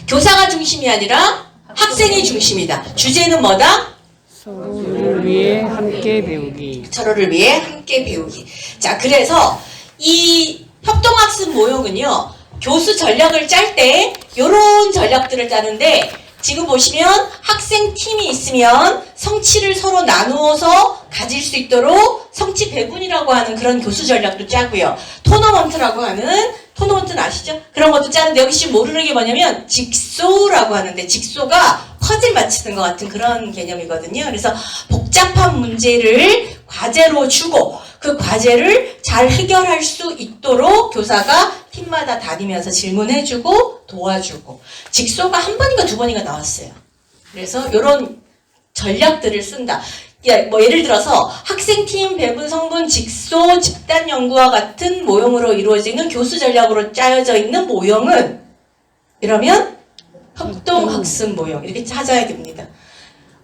교사가 중심이 아니라 학생이 중심이다. 주제는 뭐다? 서로를 위해 함께 배우기. 서로를 위해 함께 배우기. 자, 그래서 이 협동학습 모형은요, 교수 전략을 짤 때 이런 전략들을 짜는데, 지금 보시면 학생 팀이 있으면 성취를 서로 나누어서 가질 수 있도록 성취 배분이라고 하는 그런 교수 전략도 짜고요. 토너먼트라고 하는, 토너먼트는 아시죠? 그런 것도 짜는데, 여기 지금 모르는 게 뭐냐면 직소라고 하는데, 직소가 퍼즐 맞히는 것 같은 그런 개념이거든요. 그래서 복잡한 문제를 과제로 주고 그 과제를 잘 해결할 수 있도록 교사가 팀마다 다니면서 질문해주고 도와주고, 직소가 한 번인가 두 번인가 나왔어요. 그래서 이런 전략들을 쓴다. 뭐 예를 들어서 학생팀 배분 성분 직소 집단 연구와 같은 모형으로 이루어지는 교수 전략으로 짜여져 있는 모형은, 이러면 협동학습 모형 이렇게 찾아야 됩니다.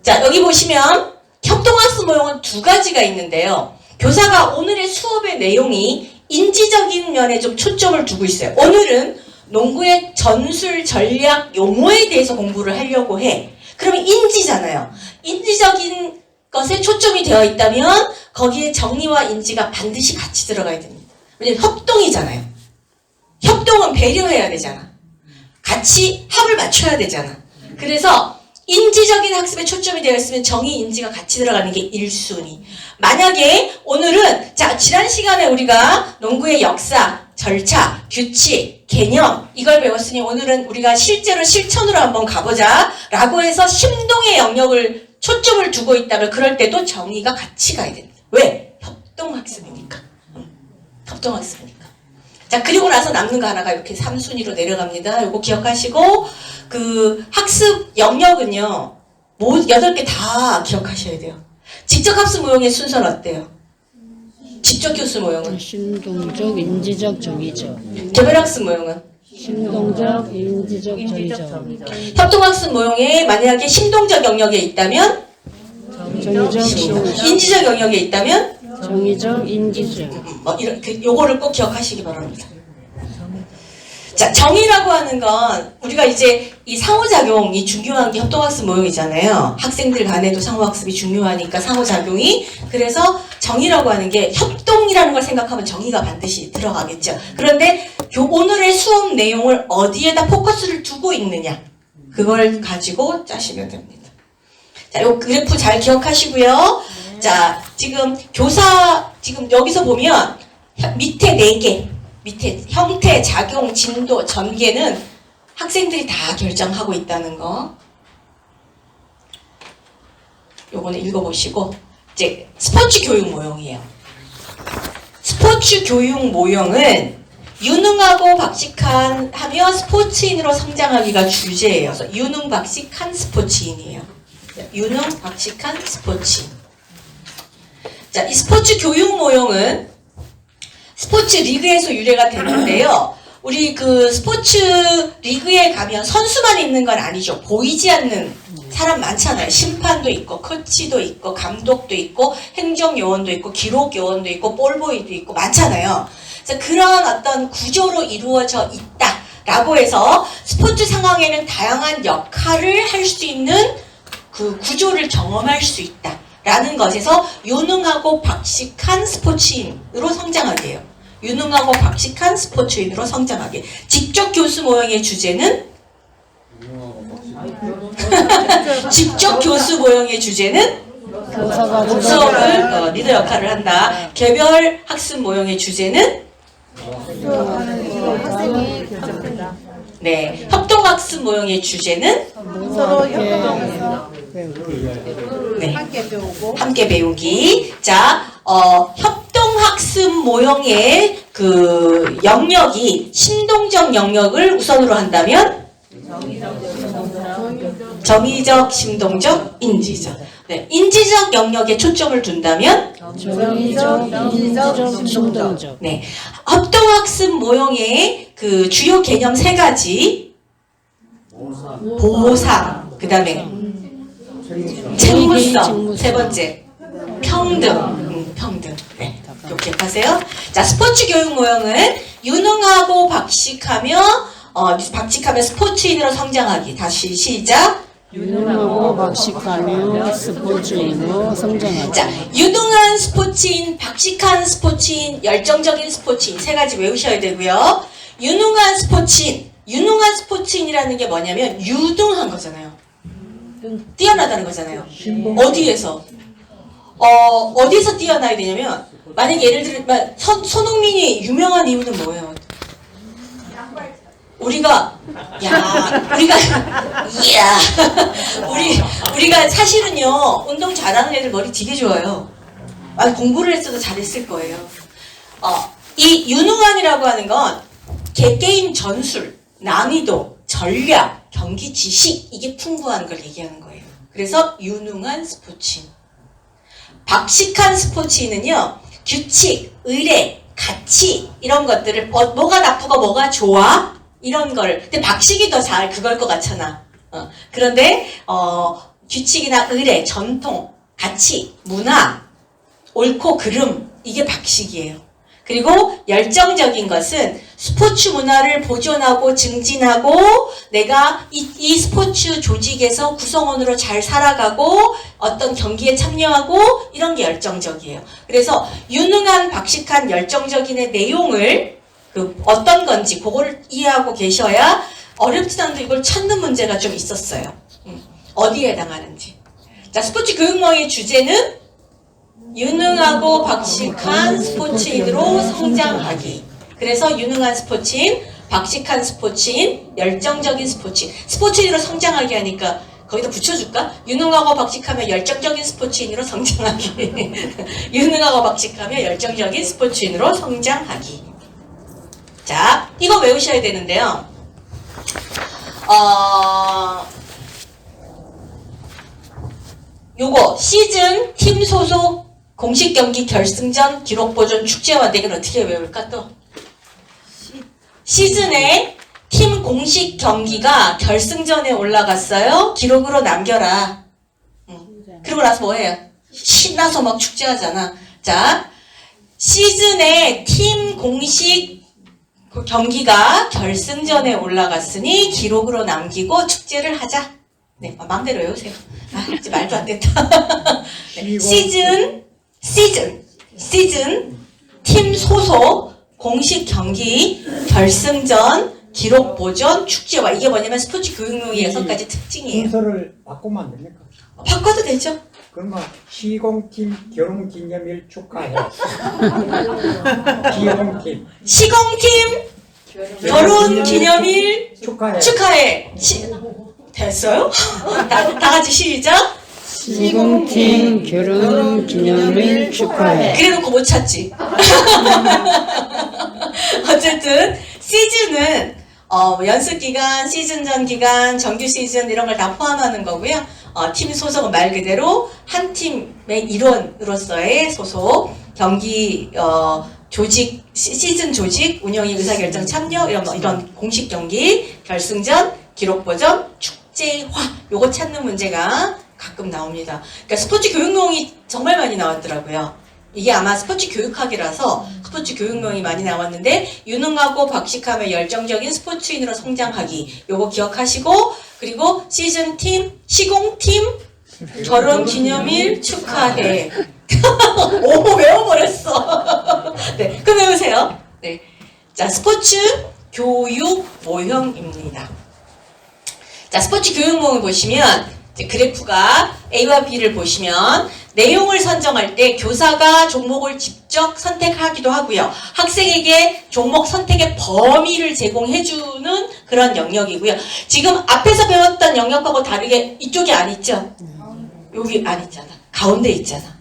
자, 여기 보시면 협동학습 모형은 2가지가 있는데요. 교사가 오늘의 수업의 내용이 인지적인 면에 좀 초점을 두고 있어요. 오늘은 농구의 전술 전략 용어에 대해서 공부를 하려고 해. 그러면 인지잖아요. 인지적인 것에 초점이 되어 있다면 거기에 정리와 인지가 반드시 같이 들어가야 됩니다. 왜냐면 협동이잖아요. 협동은 배려해야 되잖아. 같이 합을 맞춰야 되잖아. 그래서 인지적인 학습에 초점이 되어 있으면 정의, 인지가 같이 들어가는 게 1순위. 만약에 오늘은, 자, 지난 시간에 우리가 농구의 역사, 절차, 규칙, 개념 이걸 배웠으니 오늘은 우리가 실제로 실천으로 한번 가보자 라고 해서 심동의 영역을 초점을 두고 있다면 그럴 때도 정의가 같이 가야 됩니다. 왜? 협동학습이니까. 협동학습이니까. 자, 그리고 나서 남는 거 하나가 이렇게 3순위로 내려갑니다. 요거 기억하시고, 그 학습 영역은요, 8개 다 기억하셔야 돼요. 직접 학습 모형의 순서는 어때요? 직접 교수 모형은? 심동적, 인지적, 정의적. 개별 학습 모형은? 심동적, 인지적, 정의적. 협동학습 모형에 만약에 심동적 영역에 있다면? 정의적, 인지적 영역에 있다면? 정의적, 인지적. 요거를 꼭 기억하시기 바랍니다. 자, 정의라고 하는 건 우리가 이제 이 상호작용이 중요한 게 협동학습 모형이잖아요. 학생들 간에도 상호학습이 중요하니까 상호작용이. 그래서 정의라고 하는 게 협동이라는 걸 생각하면 정의가 반드시 들어가겠죠. 그런데 오늘의 수업 내용을 어디에다 포커스를 두고 있느냐, 그걸 가지고 짜시면 됩니다. 자, 요 그래프 잘 기억하시고요. 자, 지금 교사, 지금 여기서 보면 밑에 4개, 밑에 형태, 작용, 진도, 전개는 학생들이 다 결정하고 있다는 거. 요거는 읽어보시고, 이제 스포츠 교육 모형이에요. 스포츠 교육 모형은 유능하고 박식한 하며 스포츠인으로 성장하기가 주제예요. 그래서 유능, 박식한 스포츠인이에요. 유능, 박식한 스포츠인. 자, 이 스포츠 교육 모형은 스포츠 리그에서 유래가 됐는데요. 우리 그 스포츠 리그에 가면 선수만 있는 건 아니죠. 보이지 않는 사람 많잖아요. 심판도 있고, 코치도 있고, 감독도 있고, 행정요원도 있고, 기록요원도 있고, 볼보이도 있고, 많잖아요. 그래서 그런 어떤 구조로 이루어져 있다라고 해서 스포츠 상황에는 다양한 역할을 할 수 있는 그 구조를 경험할 수 있다라는 것에서 유능하고 박식한 스포츠인으로 성장하게요. 유능하고 박식한 스포츠인으로 성장하게. 직접 교수 모형의 주제는 직접 교수 모형의 주제는 교사가 수업을 리더 역할을 한다. 개별 학습 모형의 주제는 네, 협동학습 모형의 주제는 서로 협동해서 네, 함께 배우고 함께 배우기. 자, 협동학습 모형의 그 영역이 심동적 영역을 우선으로 한다면 정의적, 심동적, 인지적. 네, 인지적 영역에 초점을 둔다면 정의적, 인지적, 심동적. 네, 협동학습 모형의 그 주요 개념 세 가지. 보상, 그 다음에 책무성, 세 번째 평등, 평등. 네, 기억하세요. 자, 스포츠 교육 모형은 유능하고 박식하며 스포츠인으로 성장하기. 다시 시작. 유능하고 박식하며 스포츠인으로 성장하기. 자, 유능한 스포츠인, 박식한 스포츠인, 열정적인 스포츠인 세 가지 외우셔야 되고요. 유능한 스포츠인이라는 게 뭐냐면 유능한 거잖아요. 뛰어나다는 거잖아요. 어디에서? 어디서 뛰어나야 되냐면 만약에 예를 들면 손흥민이 유명한 이유는 뭐예요? 우리가 사실은요, 운동 잘하는 애들 머리 되게 좋아요. 공부를 했어도 잘했을 거예요. 이 유능한이라고 하는 건 게임 전술, 난이도, 전략, 경기 지식, 이게 풍부한 걸 얘기하는 거예요. 그래서 유능한 스포츠인. 박식한 스포츠인은요, 규칙, 의례, 가치, 이런 것들을 뭐가 나쁘고 뭐가 좋아? 이런 걸. 근데 박식이 더 잘 그걸 것 같잖아. 그런데 규칙이나 의례, 전통, 가치, 문화, 옳고 그름, 이게 박식이에요. 그리고 열정적인 것은 스포츠 문화를 보존하고 증진하고 내가 이 스포츠 조직에서 구성원으로 잘 살아가고 어떤 경기에 참여하고 이런 게 열정적이에요. 그래서 유능한 박식한 열정적인의 내용을 어떤 건지 그거를 이해하고 계셔야 어렵진 않은데 이걸 찾는 문제가 좀 있었어요. 어디에 해당하는지. 자, 스포츠 교육모의 주제는 유능하고 박식한 스포츠인으로 성장하기. 그래서 유능한 스포츠인, 박식한 스포츠인, 열정적인 스포츠인. 스포츠인으로 성장하기 하니까 거기다 붙여줄까? 유능하고 박식하며 열정적인 스포츠인으로 성장하기. 유능하고 박식하며 열정적인 스포츠인으로 성장하기. 자, 이거 외우셔야 되는데요. 요거 시즌, 팀 소속, 공식 경기 결승전, 기록 보존, 축제와 내기는 어떻게 외울까 또? 시즌에 팀 공식 경기가 결승전에 올라갔어요. 기록으로 남겨라. 그러고 나서 뭐 해요? 신나서 막 축제하잖아. 자, 시즌에 팀 공식 경기가 결승전에 올라갔으니 기록으로 남기고 축제를 하자. 네, 마음대로 외우세요. 이제 말도 안 된다. 네, 시즌, 팀 소속, 공식 경기, 결승전, 기록 보존, 축제와 이게 뭐냐면 스포츠 교육용의 6가지 특징이에요. 순서를 바꾸면 안 됩니까? 바꿔도 되죠. 그러면 시공팀 결혼기념일 축하해. 기공팀 시공팀 결혼기념일 축하해. 됐어요? 다 같이 시작. 시공팀 결혼기념일 축하해. 그래놓고 못 찾지. 어쨌든 시즌은 연습 기간, 시즌 전 기간, 정규 시즌 이런 걸 다 포함하는 거고요. 팀 소속은 말 그대로 한 팀의 일원으로서의 소속, 경기 조직, 시즌 조직, 운영위 의사결정 참여 이런 공식 경기, 결승전, 기록 보전, 축제 국제화 요거 찾는 문제가 가끔 나옵니다. 그러니까 스포츠 교육용이 정말 많이 나왔더라고요. 이게 아마 스포츠 교육학이라서 스포츠 교육용이 많이 나왔는데 유능하고 박식하며 열정적인 스포츠인으로 성장하기 요거 기억하시고 그리고 시즌팀, 시공팀 결혼기념일 축하해. 오 외워버렸어. 네, 그럼 외우세요. 네, 자 스포츠 교육 모형입니다. 자 스포츠 교육 모형을 보시면 이제 그래프가 A와 B를 보시면 내용을 선정할 때 교사가 종목을 직접 선택하기도 하고요. 학생에게 종목 선택의 범위를 제공해주는 그런 영역이고요. 지금 앞에서 배웠던 영역하고 다르게 이쪽에 안 있죠? 여기 안 있잖아. 가운데 있잖아.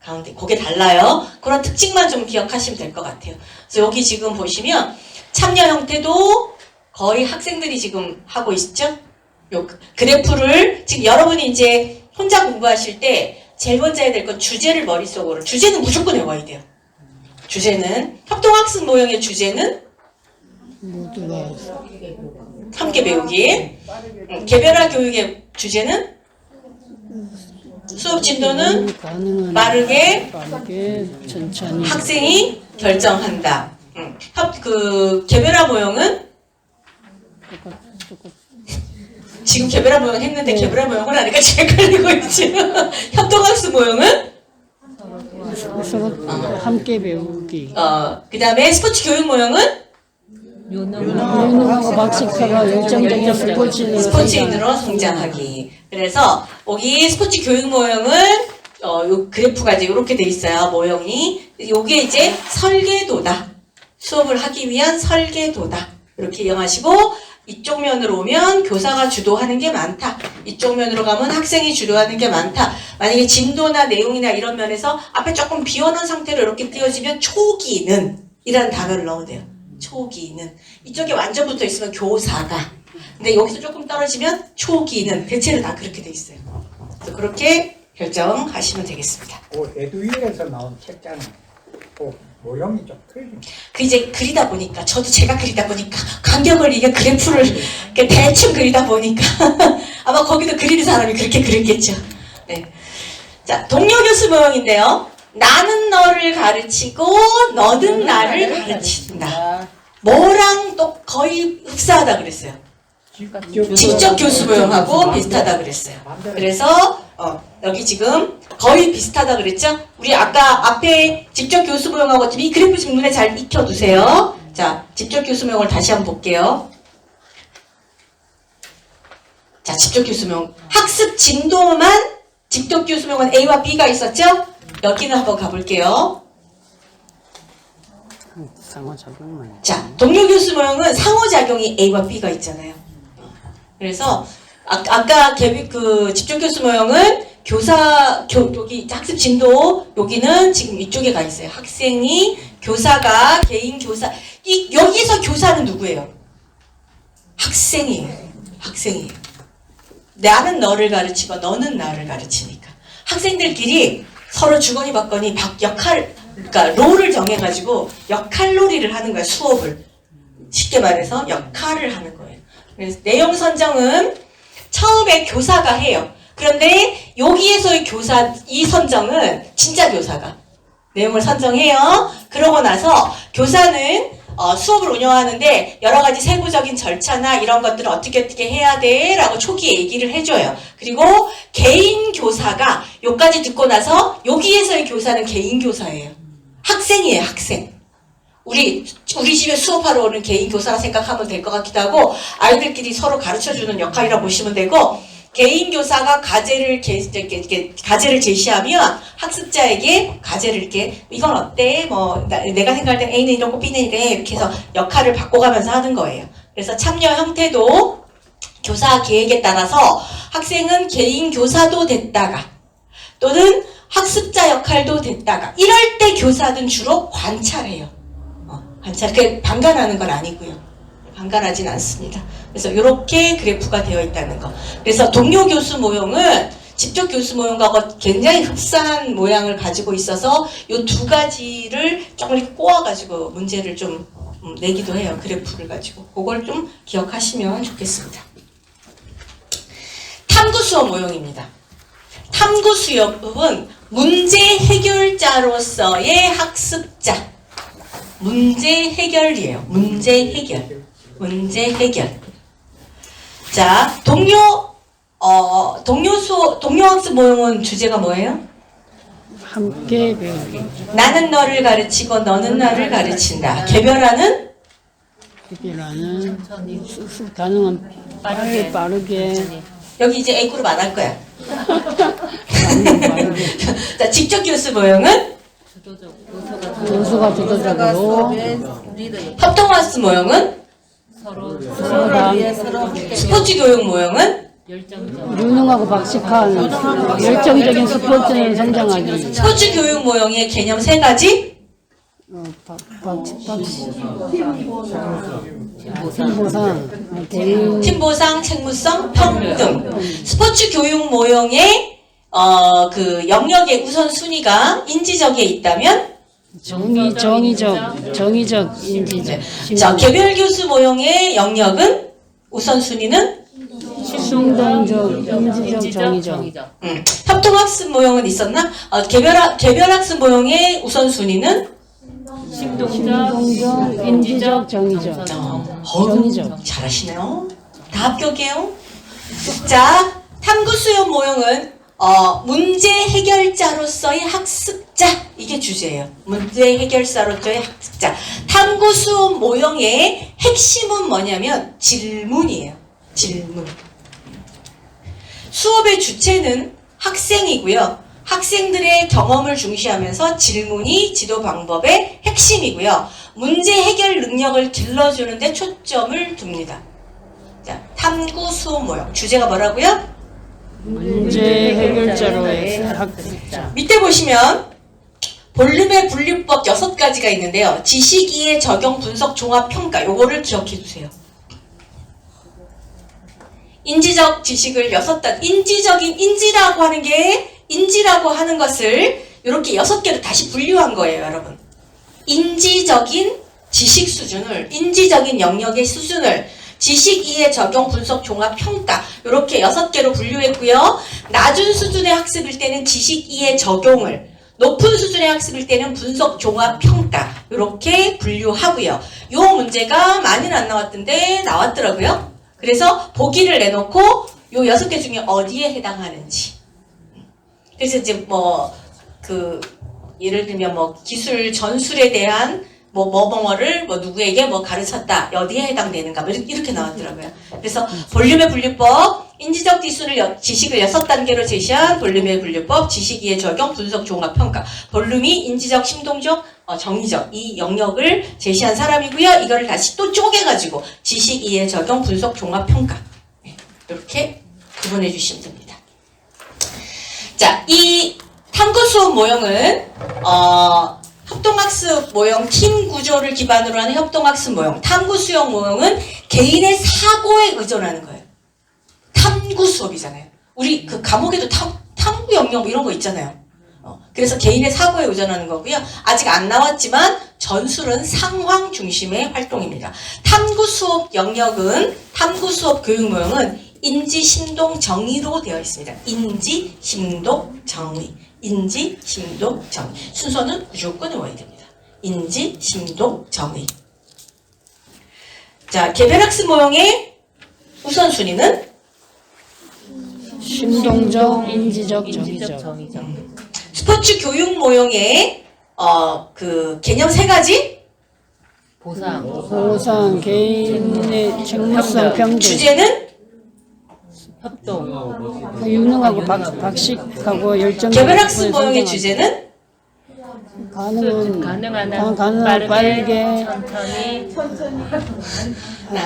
가운데. 그게 달라요. 그런 특징만 좀 기억하시면 될 것 같아요. 그래서 여기 지금 보시면 참여 형태도 거의 학생들이 지금 하고 있죠? 요 그래프를 지금 여러분이 이제 혼자 공부하실 때 제일 먼저 해야 될 건 주제를 머릿속으로. 주제는 무조건 외워야 돼요. 주제는 협동학습 모형의 주제는 모두가 함께 배우기. 개별화 교육의 주제는 수업 진도는 가능한 빠르게 천천히 학생이 결정한다. 그 개별화 모형은 지금 개별화 모형 했는데 개별화 모형을 하니까 제가 헷갈리고 있지. 협동학습 모형은 서로 함께 배우기. 그 다음에 스포츠 교육 모형은 유능하고 박식하며 열정적인 스포츠인으로 성장하기. 그래서 여기 스포츠 교육 모형은 요 그래프가 이제 이렇게 돼 있어요. 모형이. 요게 이제 설계도다. 수업을 하기 위한 설계도다. 이렇게 이용하시고 이쪽 면으로 오면 교사가 주도하는 게 많다. 이쪽 면으로 가면 학생이 주도하는 게 많다. 만약에 진도나 내용이나 이런 면에서 앞에 조금 비워놓은 상태로 이렇게 띄워지면 초기는 이라는 단어를 넣어야 돼요. 초기는. 이쪽에 완전 붙어 있으면 교사가. 근데 여기서 조금 떨어지면 초기는. 대체로 다 그렇게 돼 있어요. 그래서 그렇게 결정하시면 되겠습니다. 그 에듀윌에서 나온 책자는 그 모형이 좀 틀립니다. 그 이제 그리다 보니까 저도 제가 그리다 보니까 간격을 이게 그래프를 이렇게 대충 그리다 보니까 아마 거기도 그리는 사람이 그렇게 그렸겠죠. 네. 자 동료 교수 모형인데요. 나는 너를 가르치고 너는 나를 가르친다. 뭐랑 또 거의 흡사하다 그랬어요. 직접 교수 모형하고 비슷하다 그랬어요. 그래서 여기 지금 거의 비슷하다 그랬죠? 우리 아까 앞에 직접 교수 모형하고 이 그래프 지금 눈에 잘 익혀두세요. 자, 직접 교수 모형을 다시 한번 볼게요. 자, 직접 교수 모형. 학습 진도만 직접 교수 모형은 A와 B가 있었죠? 여기는 한번 가볼게요. 상호작용만. 자, 동료 교수 모형은 상호작용이 A와 B가 있잖아요. 그래서 아까 그 직접 교수 모형은 여기 학습 진도 여기는 지금 이쪽에 가 있어요. 학생이 교사가 개인 교사 여기서 교사는 누구예요? 학생이에요. 학생이에요. 나는 너를 가르치고 너는 나를 가르치니까 학생들끼리 서로 주거니 받거니 그러니까 롤을 정해가지고 역할놀이를 하는 거야. 수업을 쉽게 말해서 역할을 하는 거예요. 그래서 내용 선정은 처음에 교사가 해요. 그런데 여기에서의 이 선정은 진짜 교사가 내용을 선정해요. 그러고 나서 교사는 수업을 운영하는데 여러 가지 세부적인 절차나 이런 것들을 어떻게 해야 돼 라고 초기에 얘기를 해줘요. 그리고 개인 교사가 여기까지 듣고 나서 여기에서의 교사는 개인 교사예요. 학생이에요. 학생. 우리 집에 수업하러 오는 개인 교사라 생각하면 될 것 같기도 하고 아이들끼리 서로 가르쳐주는 역할이라 보시면 되고 개인 교사가 과제를 제시하면 학습자에게 과제를 이렇게 이건 어때? 뭐 내가 생각할 땐 A는 이렇고 B는 이래 이렇게 해서 역할을 바꿔가면서 하는 거예요. 그래서 참여 형태도 교사 계획에 따라서 학생은 개인 교사도 됐다가 또는 학습자 역할도 됐다가 이럴 때 교사는 주로 관찰해요. 관찰. 그게 방관하는 건 아니고요. 방관하진 않습니다. 그래서 이렇게 그래프가 되어 있다는 거. 그래서 동료 교수 모형은 직접 교수 모형과 굉장히 흡사한 모양을 가지고 있어서 이 두 가지를 조금 이렇게 꼬아가지고 문제를 좀 내기도 해요. 그래프를 가지고. 그걸 좀 기억하시면 좋겠습니다. 탐구 수업 모형입니다. 탐구 수업은 문제 해결자로서의 학습자. 문제 해결이에요. 문제 해결. 문제 해결. 자, 동료 학습 모형은 주제가 뭐예요? 함께 배우기. 나는 너를 가르치고 너는 나를 가르친다. 개별화는 특별하는 수 가능한 빠르게 여기 이제 A그룹 안 할 거야. 빠르게 자, 직접 교수 모형은 교수가 주도적으로 협동학습 모형은 서로랑 스포츠 교육 모형은 유능하고 박식한 열정적인 스포츠는 성장하기. 스포츠 교육 모형의 개념 세 가지. 팀보상, 대응, 팀보상, 책무성, 평등. 스포츠 교육 모형의 그 영역의 우선순위가 인지적에 있다면 정의적, 인지적, 자, 개별 교수 모형의 영역은 우선순위는 심동적, 인지적, 정의적. 협동학습 모형은 있었나? 개별학습 모형의 우선순위는 심동적, 인지적, 정의적. 정의적. 잘하시네요. 다 합격이에요. 자, 탐구 수업 모형은 문제 해결자로서의 학습자, 이게 주제예요. 문제 해결자로서의 학습자. 탐구 수업 모형의 핵심은 뭐냐면 질문이에요. 질문. 수업의 주체는 학생이고요. 학생들의 경험을 중시하면서 질문이 지도 방법의 핵심이고요. 문제 해결 능력을 길러주는 데 초점을 둡니다. 자, 탐구 수업 모형. 주제가 뭐라고요? 문제 해결자로의 학습자. 밑에 보시면 볼륨의 분류법 6가지가 있는데요. 지식 이해 적용 분석 종합 평가, 요거를 기억해 두세요. 인지적 지식을 6단, 인지라고 하는 게, 인지라고 하는 것을 이렇게 6개로 다시 분류한 거예요, 여러분. 인지적인 지식 수준을, 인지적인 영역의 수준을 지식 이해 적용 분석 종합 평가, 이렇게 6개로 분류했고요. 낮은 수준의 학습일 때는 지식 이해 적용을, 높은 수준의 학습일 때는 분석 종합 평가, 이렇게 분류하고요. 이 문제가 많이는 안 나왔던데 나왔더라고요. 그래서 보기를 내놓고 요 6개 중에 어디에 해당하는지. 그래서 이제 예를 들면 기술 전술에 대한 뭐뭐를 누구에게 가르쳤다. 어디에 해당되는가. 이렇게 나왔더라고요. 그래서 볼륨의 분류법, 인지적 지식을 6단계로 제시한 볼륨의 분류법, 지식 이해 적용, 분석 종합 평가. 볼륨이 인지적, 심동적, 정의적 이 영역을 제시한 사람이고요. 이거를 다시 또 쪼개가지고 지식 이해 적용, 분석 종합 평가. 이렇게 구분해 주시면 됩니다. 자, 이 탐구 수업 모형은 협동학습 모형 팀 구조를 기반으로 하는 협동학습 모형, 탐구 수업 모형은 개인의 사고에 의존하는 거예요. 탐구 수업이잖아요. 우리 그 과목에도 탐구 영역 이런 거 있잖아요. 그래서 개인의 사고에 의존하는 거고요. 아직 안 나왔지만 전술은 상황 중심의 활동입니다. 탐구 수업 영역은, 탐구 수업 교육 모형은 인지, 심동, 정의로 되어 있습니다. 인지, 심동, 정의. 인지, 심동, 정의. 순서는 무조건 외워야 됩니다. 인지, 심동, 정의. 자, 개별학습 모형의 우선순위는 심동적, 인지적, 정의적. 스포츠 교육 모형의 그 개념 3가지. 보상, 개인의 책무성, 평등. 주제는 유능하고 박식하고 열정적인 개별학습 모형의 주제는 가능한 빠르게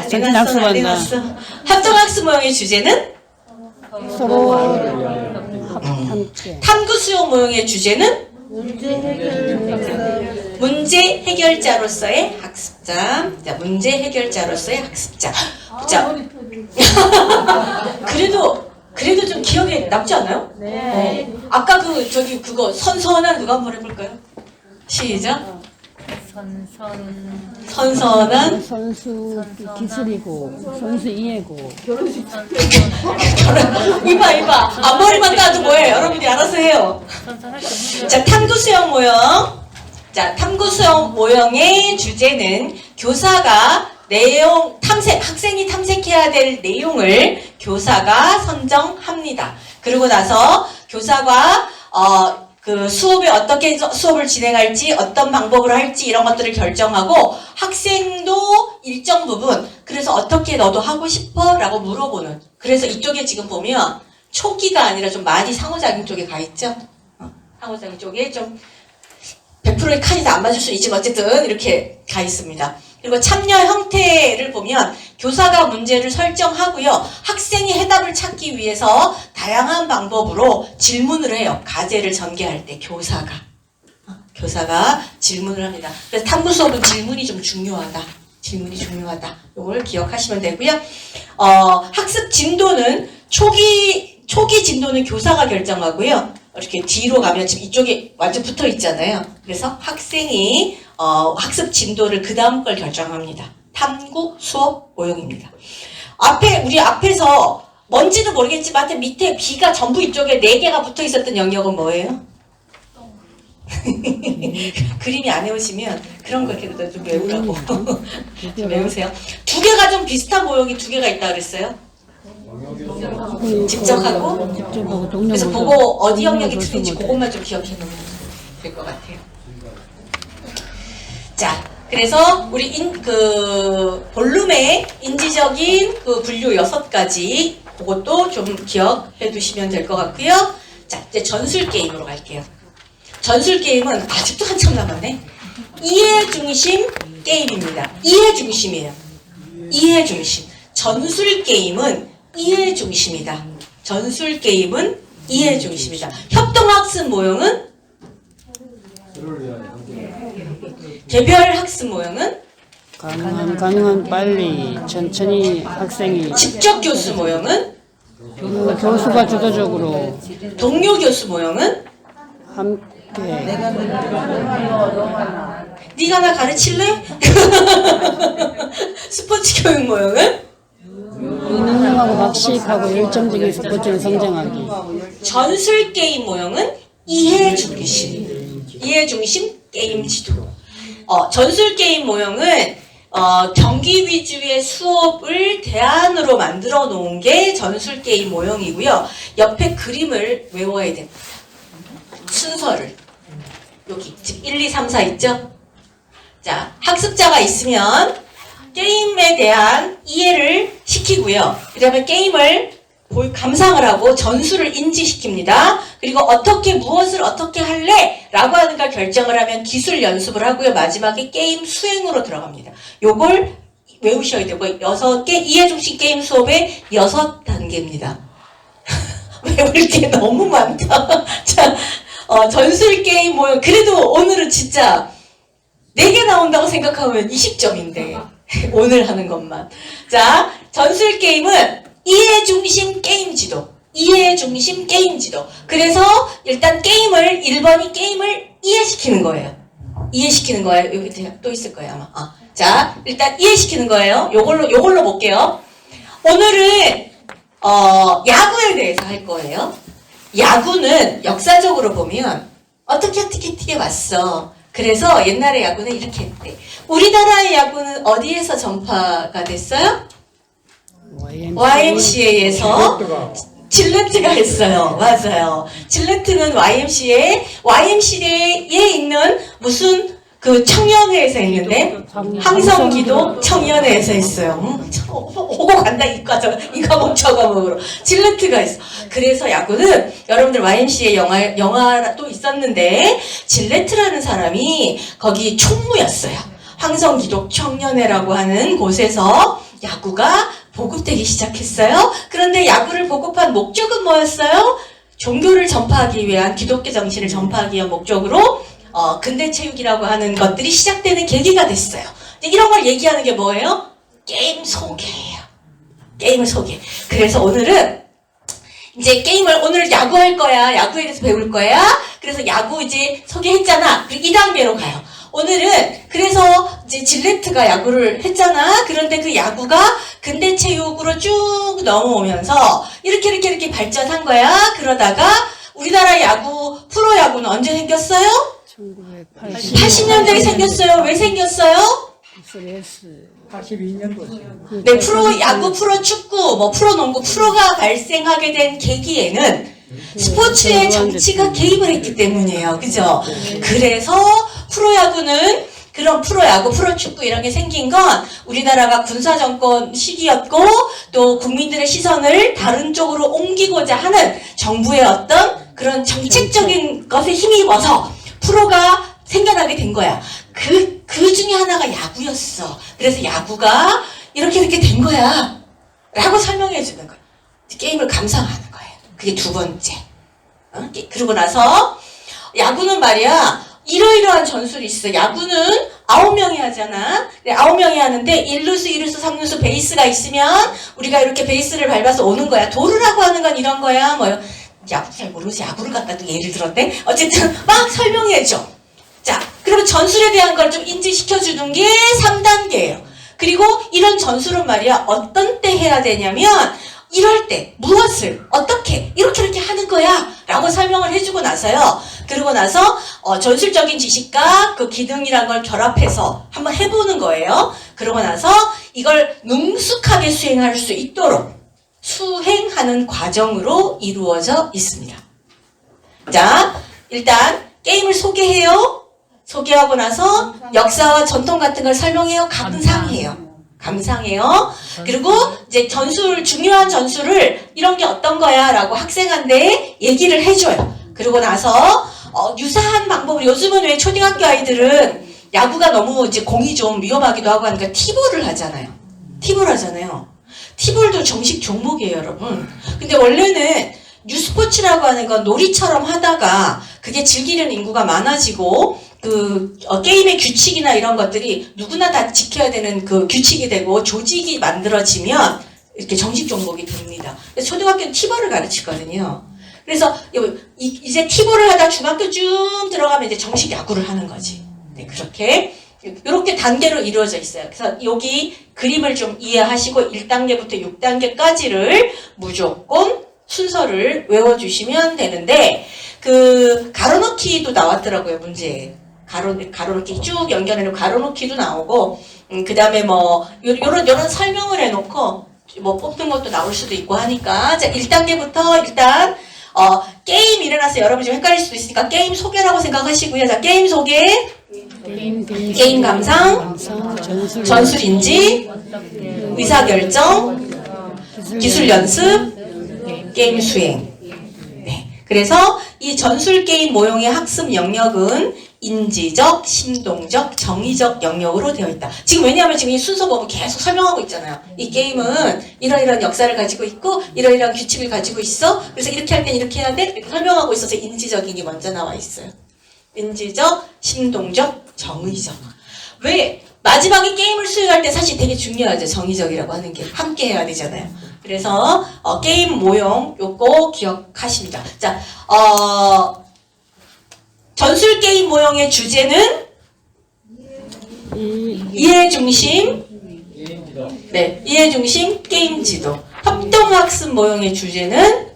내가 낙수한다. 협동학습 모형의 주제는 서로 함께. 탐구 수업 모형의 주제는 문제 해결자로서의 학습자. 자, 문제 해결자로서의 학습자. 자, 그래도 좀 기억에 남지 않아요? 네. 아까 그거 선선한 누가 한번 해볼까요? 시작. 선선한 선수 기술이고 선수 이해고 이봐 앞머리만 따도 뭐예요? 여러분이 알아서 해요. 자, 탐구 수영 모형. 자, 탐구 수영 모형의 주제는 교사가 학생이 탐색해야 될 내용을 교사가 선정합니다. 그러고 나서 교사가 그 수업에 어떻게 수업을 진행할지, 어떤 방법으로 할지 이런 것들을 결정하고 학생도 일정 부분 그래서 어떻게 너도 하고 싶어? 라고 물어보는. 그래서 이쪽에 지금 보면 초기가 아니라 좀 많이 상호작용 쪽에 가 있죠? 상호작용 쪽에 좀 100%의 칸이 다 안 맞을 수 있지만 어쨌든 이렇게 가 있습니다. 그리고 참여 형태를 보면 교사가 문제를 설정하고요. 학생이 해답을 찾기 위해서 다양한 방법으로 질문을 해요. 과제를 전개할 때 교사가 질문을 합니다. 그래서 탐구 수업은 질문이 좀 중요하다. 질문이 중요하다. 이걸 기억하시면 되고요. 학습 진도는 초기 진도는 교사가 결정하고요. 이렇게 뒤로 가면 지금 이쪽에 완전 붙어 있잖아요. 그래서 학생이 학습 진도를 그 다음 걸 결정합니다. 탐구 수업 모형입니다. 우리 앞에서 뭔지도 모르겠지만 밑에 B가 전부 이쪽에 4개가 붙어 있었던 영역은 뭐예요? 그림이 안 외우시면 그런 거 이렇게 좀 외우라고. 좀 외우세요. 2개가 좀 비슷한 모형이 2개가 있다 그랬어요? 직접 하고 그래서 보고 어디 영역이 틀린지 그것만 좀 기억해 놓으면 될 것 같아요. 자, 그래서 우리 볼룸의 인지적인 그 분류 6가지 그것도 좀 기억해 두시면 될 것 같고요. 자, 이제 전술 게임으로 갈게요. 전술 게임은 아직도 한참 남았네. 이해 중심 게임입니다. 이해 중심이에요. 이해 중심. 전술 게임은 이해 중심이다. 전술 게임은 이해 중심이다. 협동학습 모형은 개별 학습 모형은 가능한 빨리 천천히 학생이 직접 교수 모형은 교수가 주도적으로 동료 교수 모형은 함께 네가 나 가르칠래? 스포츠 교육 모형은 유능하고 박식하고 열정적인 스포츠를 성장하기. 전술 게임 모형은 이해 중심. 이해 중심 게임 지도. 전술 게임 모형은 경기 위주의 수업을 대안으로 만들어 놓은 게 전술 게임 모형이고요. 옆에 그림을 외워야 됩니다. 순서를. 여기 지금 1, 2, 3, 4 있죠? 자, 학습자가 있으면 게임에 대한 이해를 시키고요. 그 다음에 게임을 감상을 하고 전술을 인지시킵니다. 그리고 무엇을 어떻게 할래? 라고 하는 걸 결정을 하면 기술 연습을 하고요. 마지막에 게임 수행으로 들어갑니다. 요걸 외우셔야 되고 6개 이해중심 게임 수업의 6단계입니다. 외울 게 너무 많다. 자, 전술 게임 모형 그래도 오늘은 진짜 4개 나온다고 생각하면 20점인데 오늘 하는 것만. 자, 전술 게임은 이해 중심 게임 지도. 이해 중심 게임 지도. 그래서 일단 1번이 게임을 이해시키는 거예요. 이해시키는 거예요. 여기 또 있을 거예요, 아마. 자, 일단 이해시키는 거예요. 요걸로 볼게요. 오늘은 야구에 대해서 할 거예요. 야구는 역사적으로 보면 어떻게 왔어. 그래서 옛날에 야구는 이렇게 했대. 우리나라의 야구는 어디에서 전파가 됐어요? YMCA에서 질레트가 했어요. 맞아요. 질레트는 YMCA에 있는 무슨 그 청년회에서 했는데 항성기도 청년회에서 했어요. 오고 간다 이 과목 저 과목으로 질레트가 있어. 그래서 야구는 여러분들 YMCA 영화도 있었는데 질레트라는 사람이 거기 총무였어요. 황성기독 청년회라고 하는 곳에서 야구가 보급되기 시작했어요. 그런데 야구를 보급한 목적은 뭐였어요? 종교를 전파하기 위한 기독교 정신을 전파하기 위한 목적으로 근대 체육이라고 하는 것들이 시작되는 계기가 됐어요. 이런 걸 얘기하는 게 뭐예요? 게임 소개예요. 게임을 소개. 그래서 오늘은 이제 오늘 야구 할 거야. 야구에 대해서 배울 거야. 그래서 야구 이제 소개했잖아. 그리고 2단계로 가요. 오늘은 그래서 이제 질레트가 야구를 했잖아. 그런데 그 야구가 근대체육으로 쭉 넘어오면서 이렇게 발전한 거야. 그러다가 우리나라 야구, 프로야구는 언제 생겼어요? 80년대에 생겼어요. 왜 생겼어요? 82년도죠. 네, 프로야구, 프로축구, 뭐 프로농구, 프로가 발생하게 된 계기에는 스포츠에 정치가 개입을 했기 때문이에요. 그죠? 그래서 프로야구는 그런 프로야구, 프로축구 이런 게 생긴 건 우리나라가 군사정권 시기였고 또 국민들의 시선을 다른 쪽으로 옮기고자 하는 정부의 어떤 그런 정책적인 것에 힘입어서 프로가 생겨나게 된 거야. 그 중에 하나가 야구였어. 그래서 야구가 이렇게 된 거야. 라고 설명해 주는 거야. 게임을 감상하는 거예요. 그게 두 번째. 그러고 나서 야구는 말이야. 이러이러한 전술이 있어. 야구는 9명이 하잖아. 9명이 하는데 1루수, 2루수, 3루수 베이스가 있으면 우리가 이렇게 베이스를 밟아서 오는 거야. 도루라고 하는 건 이런 거야. 뭐 야구 잘 모르지. 야구를 갖다 또 예를 들었대. 어쨌든 막 설명해줘. 자, 그러면 전술에 대한 걸 좀 인지시켜주는 게 3단계예요. 그리고 이런 전술은 말이야. 어떤 때 해야 되냐면 이럴 때 무엇을 어떻게 이렇게 하는 거야 라고 설명을 해주고 나서요. 그러고 나서 전술적인 지식과 그 기능이란 걸 결합해서 한번 해보는 거예요. 그러고 나서 이걸 능숙하게 수행할 수 있도록 수행하는 과정으로 이루어져 있습니다. 자, 일단 게임을 소개해요. 소개하고 나서 역사와 전통 같은 걸 설명해요. 감상해요. 그리고 이제 중요한 전술을 이런 게 어떤 거야 라고 학생한테 얘기를 해줘요. 그러고 나서 유사한 방법으로 요즘은 왜 초등학교 아이들은 야구가 너무 이제 공이 좀 위험하기도 하고 하니까 티볼을 하잖아요. 티볼도 정식 종목이에요, 여러분. 근데 원래는 뉴스포츠라고 하는 건 놀이처럼 하다가 그게 즐기는 인구가 많아지고 게임의 규칙이나 이런 것들이 누구나 다 지켜야 되는 그 규칙이 되고 조직이 만들어지면 이렇게 정식 종목이 됩니다. 그래서 초등학교는 티볼을 가르치거든요. 그래서 이제 티볼을 하다 중학교 쭉 들어가면 이제 정식 야구를 하는 거지. 네, 이렇게 단계로 이루어져 있어요. 그래서 여기 그림을 좀 이해하시고 1단계부터 6단계까지를 무조건 순서를 외워주시면 되는데 가로넣기도 나왔더라고요, 문제에. 가로넣기 쭉 연결해놓고 가로넣기도 나오고, 그 다음에 요런 설명을 해놓고, 뽑는 것도 나올 수도 있고 하니까. 자, 1단계부터 일단, 게임 일어나서 여러분 좀 헷갈릴 수도 있으니까 게임 소개라고 생각하시고요. 자, 게임 소개. 게임 감상. 전술 인지. 의사결정. 기술 연습. 게임 수행. 네. 그래서 이 전술 게임 모형의 학습 영역은 인지적, 심동적, 정의적 영역으로 되어 있다. 지금 왜냐하면 지금 이 순서 보면 계속 설명하고 있잖아요. 이 게임은 이러이러한 역사를 가지고 있고 이러이러한 규칙을 가지고 있어. 그래서 이렇게 할 땐 이렇게 해야 돼. 이렇게 설명하고 있어서 인지적인 게 먼저 나와 있어요. 인지적, 심동적, 정의적. 왜? 마지막에 게임을 수행할 때 사실 되게 중요하죠. 정의적이라고 하는 게 함께 해야 되잖아요. 그래서 게임 모형 요거 기억하십니다. 자, 전술 게임 모형의 주제는 이해 중심, 네, 이해 중심 게임 지도. 협동학습 모형의 주제는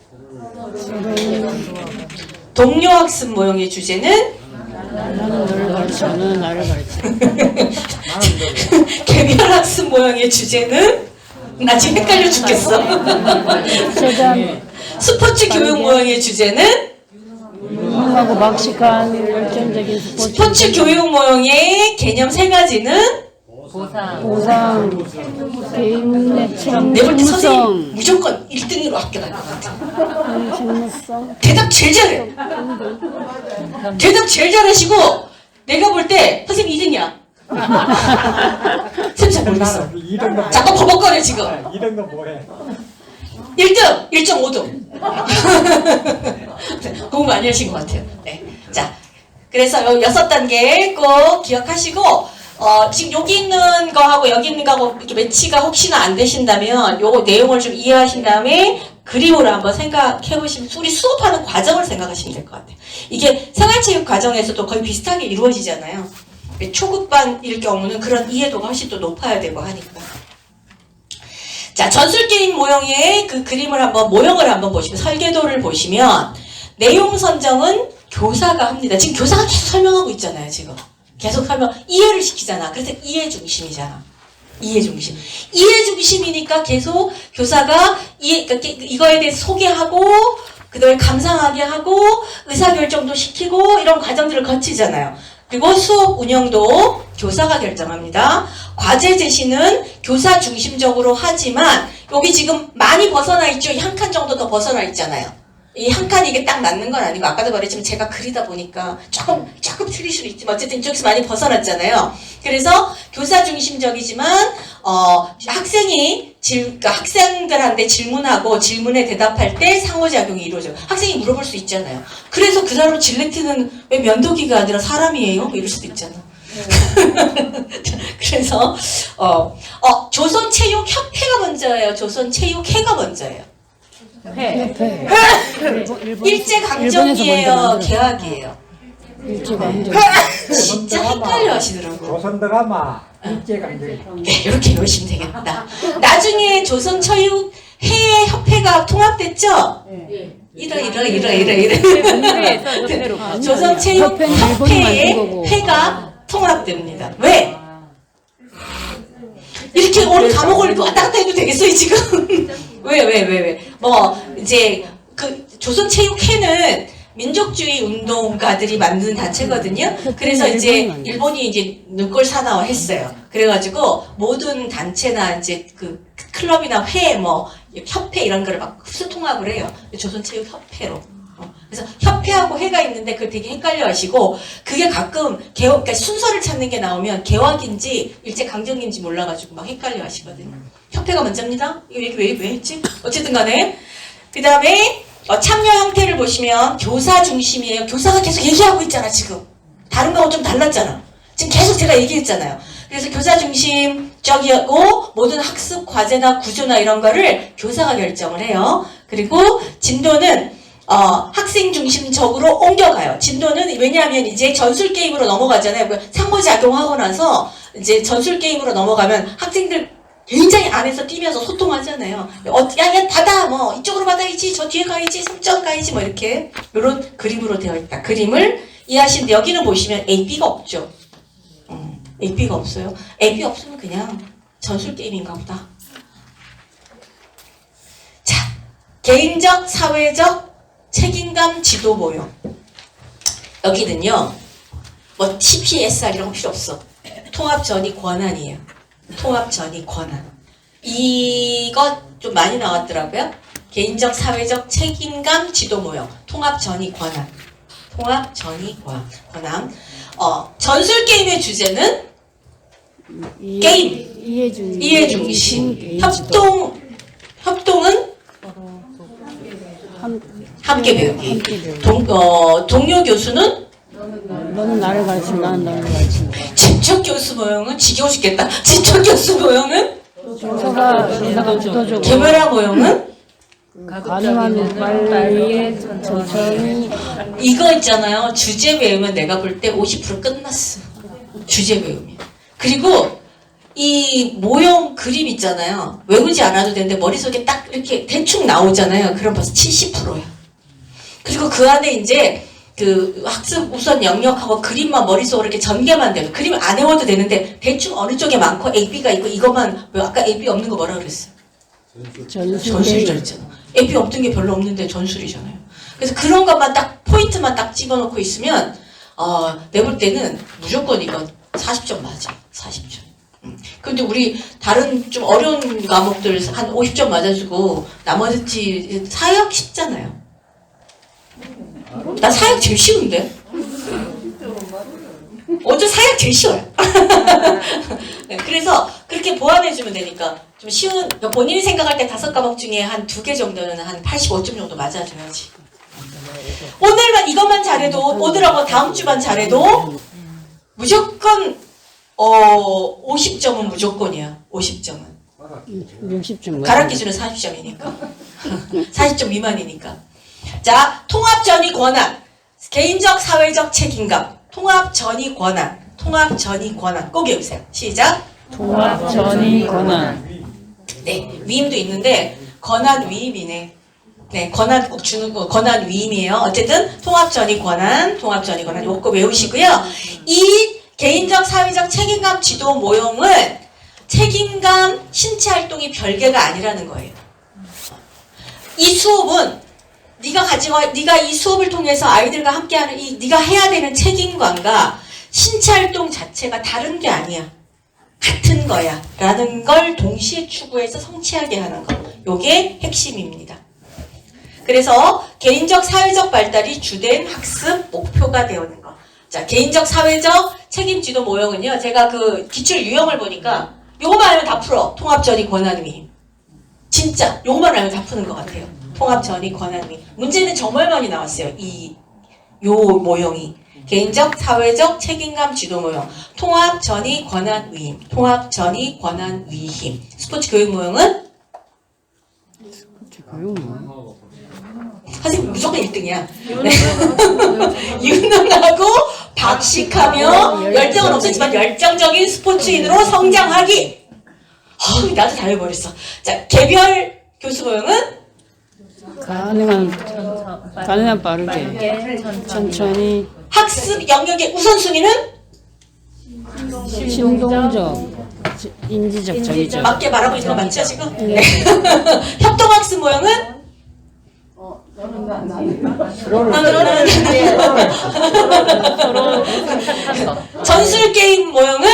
동료학습 모형의 주제는 나는 너를 가르쳐, 너는 나를 가르쳐. 개별학습 모형의 주제는 나 지금 헷갈려 죽겠어. 스포츠 교육 모형의 주제는 유능하고 박식한 열정적인 스포츠 교육 모형의 개념 3가지는 보상, 개인의 체험, 내볼 때 직무성, 선생님 무조건 1등으로 합격할 것 같아. 직무성, 대답 제일 잘해. 대답 제일 잘하시고 내가 볼 때 선생님 2등이야. 쌤 잘 모르겠어. 2등도 잠깐 버벅거려 지금. 2등도 뭐해? 1등! 1.5등. 공부 많이 하신 것 같아요. 네. 자, 그래서 6단계 꼭 기억하시고, 지금 여기 있는 거하고 여기 있는 거하고 이렇게 매치가 혹시나 안 되신다면 요거 내용을 좀 이해하신 다음에 그림으로 한번 생각해 보시면 우리 수업하는 과정을 생각하시면 될 것 같아요. 이게 생활체육 과정에서도 거의 비슷하게 이루어지잖아요. 초급반일 경우는 그런 이해도가 훨씬 더 높아야 되고 하니까. 자, 전술게임 모형의 그 그림을 모형을 한번 보시면, 설계도를 보시면, 내용 선정은 교사가 합니다. 지금 교사가 계속 설명하고 있잖아요, 지금. 계속 설명, 이해를 시키잖아. 그래서 이해 중심이잖아. 이해 중심. 이해 중심이니까 계속 교사가 그러니까 이거에 대해서 소개하고, 그 다음에 감상하게 하고, 의사결정도 시키고, 이런 과정들을 거치잖아요. 그리고 수업 운영도 교사가 결정합니다. 과제 제시는 교사 중심적으로 하지만, 여기 지금 많이 벗어나 있죠? 한 칸 정도 더 벗어나 있잖아요. 이 한 칸이 이게 딱 맞는 건 아니고, 아까도 말했지만 제가 그리다 보니까 조금 틀릴 수도 있지만, 어쨌든 이쪽에서 많이 벗어났잖아요. 그래서 교사 중심적이지만, 학생이 그러니까 학생들한테 질문하고 질문에 대답할 때 상호작용이 이루어져요. 학생이 물어볼 수 있잖아요. 그래서 그 사람 질레트는 왜 면도기가 아니라 사람이에요? 이럴 수도 있잖아. 그래서 조선체육협회가 먼저예요. 조선체육회가 먼저예요. 일제강점기예요. 개학이에요. 일제강점. 진짜 헷갈려 하시더라고. 조선드라마 일제강점기. 네, 이렇게 외우시면 되겠다. 나중에 조선체육회 협회가 통합됐죠? 이러. 조선체육협회의 회가 통합됩니다. 왜? 이렇게 오늘 과목을 왔다 갔다 해도 되겠어요, 지금? 왜? 이제, 조선체육회는 민족주의 운동가들이 만든 단체거든요. 그래서 이제 일본이 이제 눈꼴 사나워 했어요. 그래가지고 모든 단체나 이제 그 클럽이나 회, 협회 이런 거를 막 흡수통합을 해요. 조선체육협회로. 그래서 협회하고 회가 있는데 그걸 되게 헷갈려 하시고, 그게 가끔 그러니까 순서를 찾는 게 나오면 개화기인지 일제강점기인지 몰라가지고 막 헷갈려 하시거든요. 협회가 먼저입니다. 이거 얘기 왜 했지? 어쨌든 간에. 그 다음에 참여 형태를 보시면 교사 중심이에요. 교사가 계속 얘기하고 있잖아, 지금. 다른 거하고 좀 달랐잖아. 지금 계속 제가 얘기했잖아요. 그래서 교사 중심적이고 모든 학습 과제나 구조나 이런 거를 교사가 결정을 해요. 그리고 진도는 학생 중심적으로 옮겨가요. 진도는 왜냐하면 이제 전술 게임으로 넘어가잖아요. 상호작용하고 나서 이제 전술 게임으로 넘어가면 학생들 굉장히 안에서 뛰면서 소통하잖아요. 야, 받아, 이쪽으로 받아야지, 저 뒤에 가야지, 3점 가야지, 이렇게. 이런 그림으로 되어 있다. 그림을 이해하시는데, 여기는 보시면 AB가 없죠. AB가 없어요. AB 없으면 그냥 전술 게임인가 보다. 자, 개인적, 사회적, 책임감, 지도 모형. 여기는요, CPSR 이런 거 필요 없어. 통합 전이 권한이에요. 통합 전이 권한. 이거 좀 많이 나왔더라고요. 개인적, 사회적, 책임감, 지도 모형. 통합 전이 권한. 통합 전이 권한. 전술 게임의 주제는 게임. 이해 중심. 협동은 함께 배우기. 동료 교수는 너는 나를 가르치고 나는 너를 가르친다. 친척 교수 모형은 지겨워 죽겠다. 친척 교수 모형은 교사가 주도적으로 개별화 모형은 가능하면 빨리 천천히. 이거 있잖아요. 주제 외우면 내가 볼 때 50% 끝났어. 주제 외우면. 그리고 이 모형 그림 있잖아요. 외우지 않아도 되는데 머릿속에 딱 이렇게 대충 나오잖아요. 그럼 벌써 70%야. 그리고 그 안에 이제 그 학습 우선 영역하고 그림만 머릿속으로 이렇게 전개만 돼도, 그림을 안 외워도 되는데 대충 어느 쪽에 많고 AB가 있고 이것만, 아까 AB 없는 거 뭐라 그랬어? 전술이라 했잖아. AB 없던 게 별로 없는데 전술이잖아요. 그래서 그런 것만 딱 포인트만 딱 찍어놓고 있으면 내가 볼 때는 무조건 이거 40점 맞아. 40점. 근데 우리 다른 좀 어려운 과목들 한 50점 맞아주고 나머지 사역 쉽잖아요. 나 사역 제일 쉬운데? 어제 사역 제일 쉬워요. 네, 그래서 그렇게 보완해주면 되니까 좀 쉬운, 그러니까 본인이 생각할 때 5과목 중에 한 2개 정도는 한 85점 정도 맞아줘야지. 오늘만 이것만 잘해도, 오늘하고 다음 주만 잘해도 무조건 50점은 무조건이야. 50점은. 60점. 가락 기준은 40점이니까. 40점 미만이니까. 자, 통합 전이 권한. 개인적, 사회적 책임감. 통합 전이 권한. 통합 전이 권한. 꼭 외우세요. 시작. 통합 전이 권한. 네, 위임도 있는데 권한 위임이네. 네, 권한 꼭 주는 거 권한 위임이에요. 어쨌든 통합 전이 권한, 통합 전이 권한 요거 꼭 외우시고요. 이 개인적 사회적 책임감 지도 모형은 책임감 신체 활동이 별개가 아니라는 거예요. 이 수업은 네가 이 수업을 통해서 아이들과 함께하는 이 네가 해야 되는 책임감과 신체 활동 자체가 다른 게 아니야. 같은 거야. 라는 걸 동시에 추구해서 성취하게 하는 거. 요게 핵심입니다. 그래서 개인적 사회적 발달이 주된 학습 목표가 되어오는 거. 자, 개인적 사회적 책임지도 모형은요. 제가 그 기출 유형을 보니까 요거만 알면 다 풀어. 통합 전이 권한 위임. 진짜 요거만 알면 다 푸는 것 같아요. 통합 전이 권한 위임. 문제는 정말 많이 나왔어요. 요 모형이. 개인적 사회적 책임감 지도 모형. 통합 전이 권한 위임. 통합 전이 권한 위임. 스포츠 교육 모형은 선생님 무조건 1등이야. 유능하고 박식하며 열정은 없었지만 열정적인 스포츠인으로 성장하기. 나도 다 해버렸어. 자, 개별 교수 모형은 가능한 빠르게 천천히 학습 영역의 우선순위는 신동적 인지적 정의적 맞게 말하고 있는 거 맞죠 지금? 네. 협동학습 모형은 전술 게임 모형은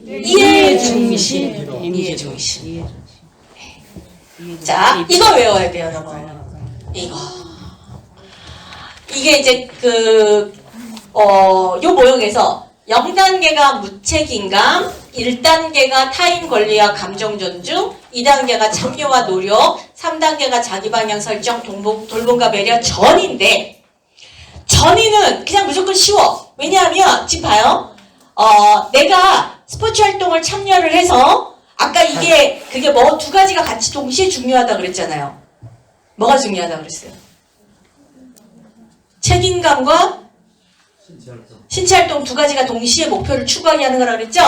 이해 중심. 이해 중심. 자, 이거 외워야 돼요, 여러분. 이게 이제 요 모형에서 0단계가 무책임감, 1단계가 타인 권리와 감정 존중, 2단계가 참여와 노력, 3단계가 자기 방향 설정, 돌봄과 배려, 전인데, 전이는 그냥 무조건 쉬워. 왜냐하면, 지금 봐요. 내가 스포츠 활동을 참여를 해서, 아까 그게 뭐 두 가지가 같이 동시에 중요하다 그랬잖아요. 뭐가 중요하다 그랬어요? 책임감과 신체활동 두 가지가 동시에 목표를 추구하게 하는 거라 그랬죠?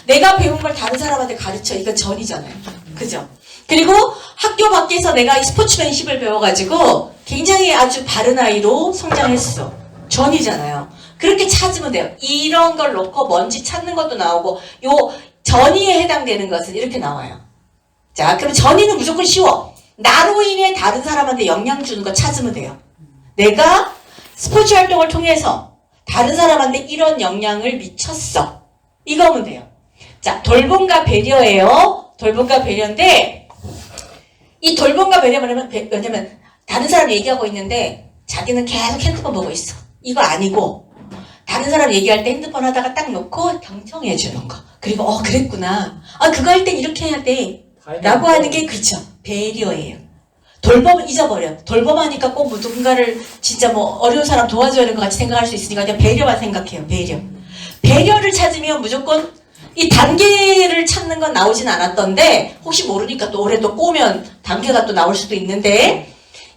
내가 배운 걸 다른 사람한테 가르쳐. 이거 전이잖아요. 그죠? 그리고 학교 밖에서 내가 이 스포츠맨십을 배워가지고 굉장히 아주 바른 아이로 성장했어. 전이잖아요. 그렇게 찾으면 돼요. 이런 걸 놓고 뭔지 찾는 것도 나오고 요 전이에 해당되는 것은 이렇게 나와요. 자, 그럼 전이는 무조건 쉬워. 나로 인해 다른 사람한테 영향 주는 거 찾으면 돼요. 내가 스포츠 활동을 통해서 다른 사람한테 이런 영향을 미쳤어. 이거면 돼요. 자, 돌봄과 배려예요. 돌봄과 배려인데 이 돌봄과 배려는 왜냐면 다른 사람 얘기하고 있는데 자기는 계속 핸드폰 보고 있어. 이거 아니고 다른 사람 얘기할 때 핸드폰 하다가 딱 놓고 경청해 주는 거. 그리고 그랬구나. 그거 할 땐 이렇게 해야 돼. 라고 하는 게 그쵸. 배려예요. 돌봄은 잊어버려. 돌봄하니까 꼭 누군가를 진짜 뭐 어려운 사람 도와줘야 하는 것 같이 생각할 수 있으니까 그냥 배려만 생각해요. 배려. 배려를 찾으면 무조건 이 단계를 찾는 건 나오진 않았던데 혹시 모르니까 또 올해 또 꼬면 단계가 또 나올 수도 있는데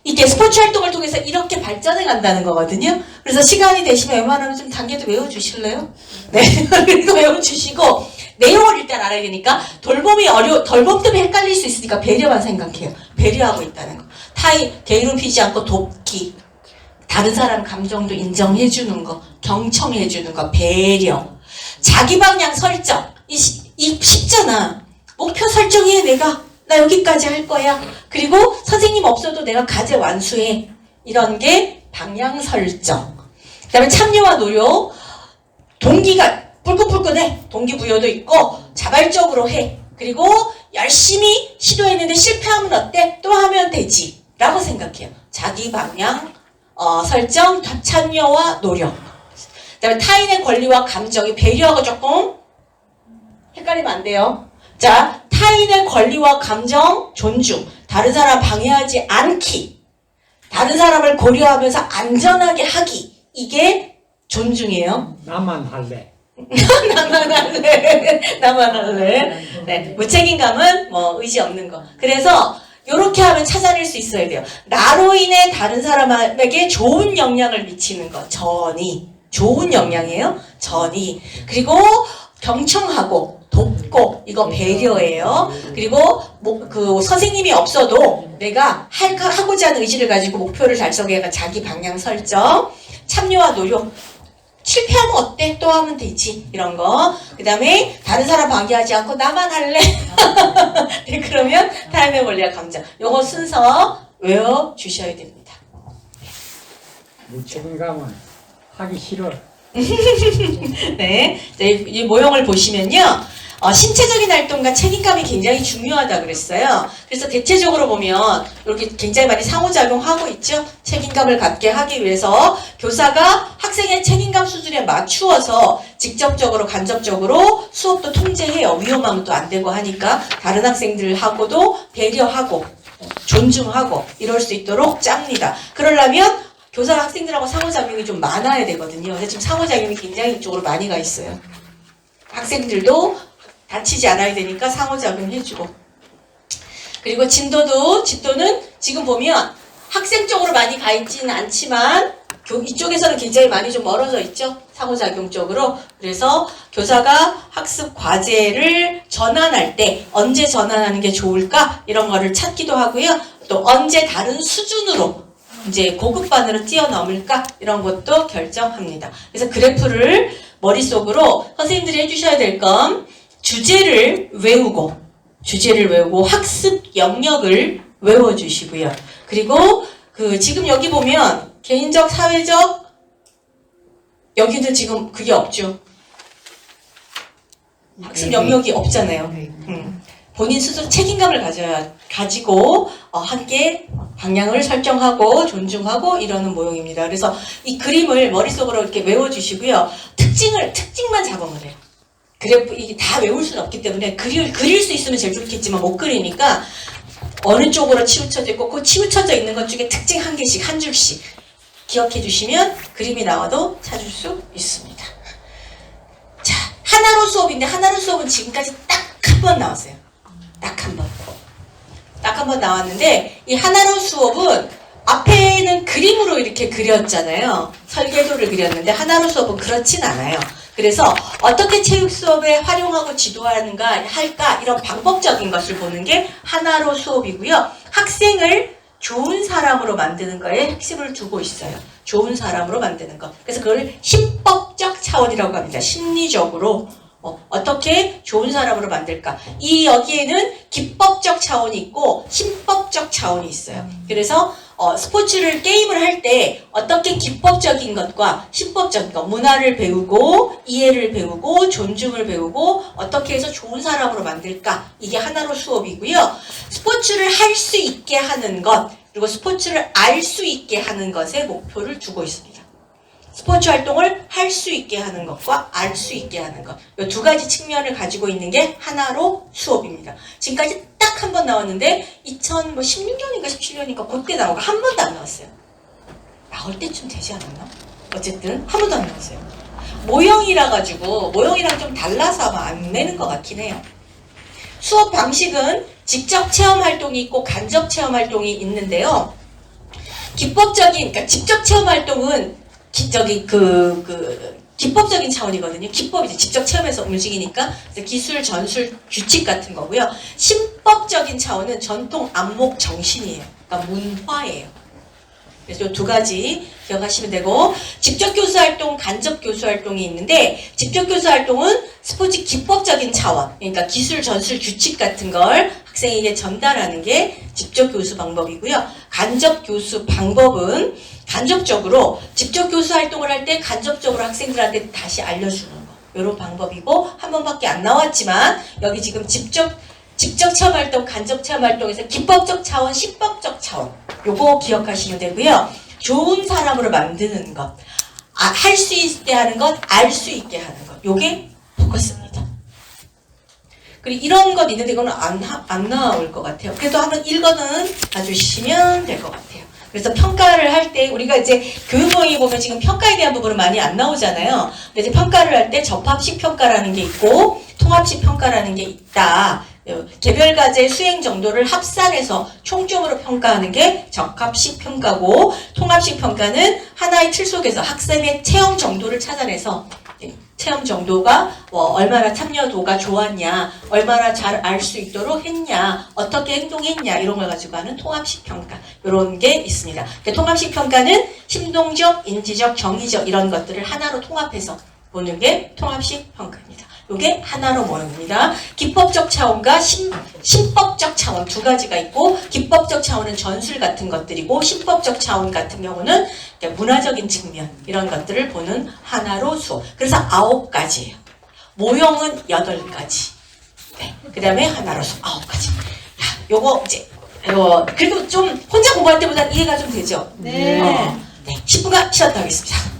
이게 스포츠 활동을 통해서 이렇게 발전해 간다는 거거든요. 그래서 시간이 되시면 웬만하면 좀 단계도 외워주실래요? 네. 그래도 외워주시고 내용을 일단 알아야 되니까 돌봄 때문에 헷갈릴 수 있으니까 배려만 생각해요. 배려하고 있다는 거. 게으름피지 않고 돕기. 다른 사람 감정도 인정해주는 거. 경청해주는 거. 배려. 자기 방향 설정. 이 쉽잖아. 목표 설정해 내가. 나 여기까지 할 거야. 그리고 선생님 없어도 내가 과제 완수해. 이런 게 방향 설정. 그 다음에 참여와 노력. 동기가 불끈불끈해. 동기부여도 있고 자발적으로 해. 그리고 열심히 시도했는데 실패하면 어때? 또 하면 되지. 라고 생각해요. 자기 방향 설정, 참여와 노력. 그 다음에 타인의 권리와 감정이 배려하고 조금 헷갈리면 안 돼요. 자, 타인의 권리와 감정, 존중. 다른 사람 방해하지 않기. 다른 사람을 고려하면서 안전하게 하기. 이게 존중이에요. 나만 할래. 나만 할래. 네, 무책임감은 뭐 의지 없는 거. 그래서 이렇게 하면 찾아낼 수 있어야 돼요. 나로 인해 다른 사람에게 좋은 영향을 미치는 거. 전이. 좋은 역량이에요. 전이. 그리고 경청하고 돕고 이거 배려예요. 그리고 그 선생님이 없어도 내가 하고자 하는 의지를 가지고 목표를 달성해가 자기 방향 설정, 참여와 노력. 실패하면 어때? 또 하면 되지. 이런 거. 그 다음에 다른 사람 방해하지 않고 나만 할래? 네, 그러면 타임의 원리와 강점. 요거 순서 외워주셔야 됩니다. 무책임감은 하기 싫어. 네, 이 모형을 보시면요. 신체적인 활동과 책임감이 굉장히 중요하다 그랬어요. 그래서 대체적으로 보면 이렇게 굉장히 많이 상호작용하고 있죠. 책임감을 갖게 하기 위해서 교사가 학생의 책임감 수준에 맞추어서 직접적으로 간접적으로 수업도 통제해요. 위험하면 또 안 되고 하니까 다른 학생들하고도 배려하고 존중하고 이럴 수 있도록 짭니다. 그러려면 교사랑 학생들하고 상호작용이 좀 많아야 되거든요. 근데 지금 상호작용이 굉장히 이쪽으로 많이 가 있어요. 학생들도 다치지 않아야 되니까 상호작용 해주고. 그리고 진도는 지금 보면 학생 쪽으로 많이 가 있지는 않지만 이쪽에서는 굉장히 많이 좀 멀어져 있죠. 상호작용 쪽으로. 그래서 교사가 학습 과제를 전환할 때 언제 전환하는 게 좋을까? 이런 거를 찾기도 하고요. 또 언제 다른 수준으로 이제 고급반으로 뛰어넘을까? 이런 것도 결정합니다. 그래서 그래프를 머릿속으로 선생님들이 해주셔야 될 건 주제를 외우고 학습 영역을 외워주시고요. 그리고 지금 여기 보면 개인적, 사회적 여기도 지금 그게 없죠. 학습 영역이 없잖아요. 본인 스스로 책임감을 가지고 함께 방향을 설정하고 존중하고 이러는 모형입니다. 그래서 이 그림을 머릿속으로 이렇게 외워주시고요. 특징만 잡으면 돼요. 그래프 이게 다 외울 수는 없기 때문에 그릴 수 있으면 제일 좋겠지만 못 그리니까 어느 쪽으로 치우쳐져 있고 그 치우쳐져 있는 것 중에 특징 한 개씩 한 줄씩 기억해 주시면 그림이 나와도 찾을 수 있습니다. 자, 하나로 수업인데 하나로 수업은 지금까지 딱 한 번 나왔어요. 딱 한 번 나왔는데 이 하나로 수업은 앞에는 그림으로 이렇게 그렸잖아요. 설계도를 그렸는데 하나로 수업은 그렇진 않아요. 그래서 어떻게 체육 수업에 활용하고 지도하는가 할까 이런 방법적인 것을 보는 게 하나로 수업이고요. 학생을 좋은 사람으로 만드는 거에 핵심을 두고 있어요. 좋은 사람으로 만드는 것. 그래서 그걸 심법적 차원이라고 합니다. 심리적으로 어떻게 좋은 사람으로 만들까. 여기에는 기법적 차원이 있고 심법적 차원이 있어요. 그래서 스포츠를 게임을 할 때 어떻게 기법적인 것과 심법적인 것, 문화를 배우고 이해를 배우고 존중을 배우고 어떻게 해서 좋은 사람으로 만들까. 이게 하나로 수업이고요. 스포츠를 할 수 있게 하는 것 그리고 스포츠를 알 수 있게 하는 것에 목표를 두고 있습니다. 스포츠 활동을 할 수 있게 하는 것과 알 수 있게 하는 것. 이 두 가지 측면을 가지고 있는 게 하나로 수업입니다. 지금까지 딱 한 번 나왔는데 2016년인가 17년인가 그때 나온 거 한 번도 안 나왔어요. 나올 때쯤 되지 않았나? 어쨌든 한 번도 안 나왔어요. 모형이라 가지고 모형이랑 좀 달라서 아마 안 내는 것 같긴 해요. 수업 방식은 직접 체험 활동이 있고 간접 체험 활동이 있는데요. 그러니까 직접 체험 활동은 기법적인 차원이거든요. 기법이죠. 직접 체험해서 움직이니까 기술, 전술, 규칙 같은 거고요. 심법적인 차원은 전통, 안목, 정신이에요. 그러니까 문화예요. 그래서 이 두 가지 기억하시면 되고 직접 교수 활동, 간접 교수 활동이 있는데 직접 교수 활동은 스포츠 기법적인 차원, 그러니까 기술, 전술, 규칙 같은 걸 학생에게 전달하는 게 직접 교수 방법이고요. 간접 교수 방법은 간접적으로 직접 교수 활동을 할 때 간접적으로 학생들한테 다시 알려주는 거. 이런 방법이고 한 번밖에 안 나왔지만 여기 지금 직접 체험 활동, 간접 체험 활동에서 기법적 차원, 심법적 차원 요거 기억하시면 되고요. 좋은 사람으로 만드는 것, 할 수 있게 하는 것, 알 수 있게 하는 것 요게 포커스입니다. 그리고 이런 것 있는데 이거는 안 나올 것 같아요. 그래도 한번 읽어는 봐주시면 될 것 같아요. 그래서 평가를 할 때 우리가 이제 교육모형에 보면 지금 평가에 대한 부분은 많이 안 나오잖아요. 근데 이제 평가를 할 때 접합식 평가라는 게 있고 통합식 평가라는 게 있다. 개별 과제 수행 정도를 합산해서 총점으로 평가하는 게 적합식 평가고, 통합식 평가는 하나의 틀 속에서 학생의 체험 정도를 찾아내서 체험 정도가 얼마나 참여도가 좋았냐, 얼마나 잘 알 수 있도록 했냐, 어떻게 행동했냐, 이런 걸 가지고 하는 통합식 평가, 이런 게 있습니다. 통합식 평가는 심동적, 인지적, 정의적 이런 것들을 하나로 통합해서 보는 게 통합식 평가입니다. 이게 하나로 모여집니다. 기법적 차원과 신법적 차원 두 가지가 있고, 기법적 차원은 전술 같은 것들이고, 신법적 차원 같은 경우는 문화적인 측면 이런 것들을 보는 하나로 수업. 그래서 9가지예요. 모형은 8가지. 네. 그 다음에 하나로 수업 9가지. 요거 이제 그래도 좀 혼자 공부할 때보다 이해가 좀 되죠? 네. 네. 10분간 쉬었다 하겠습니다.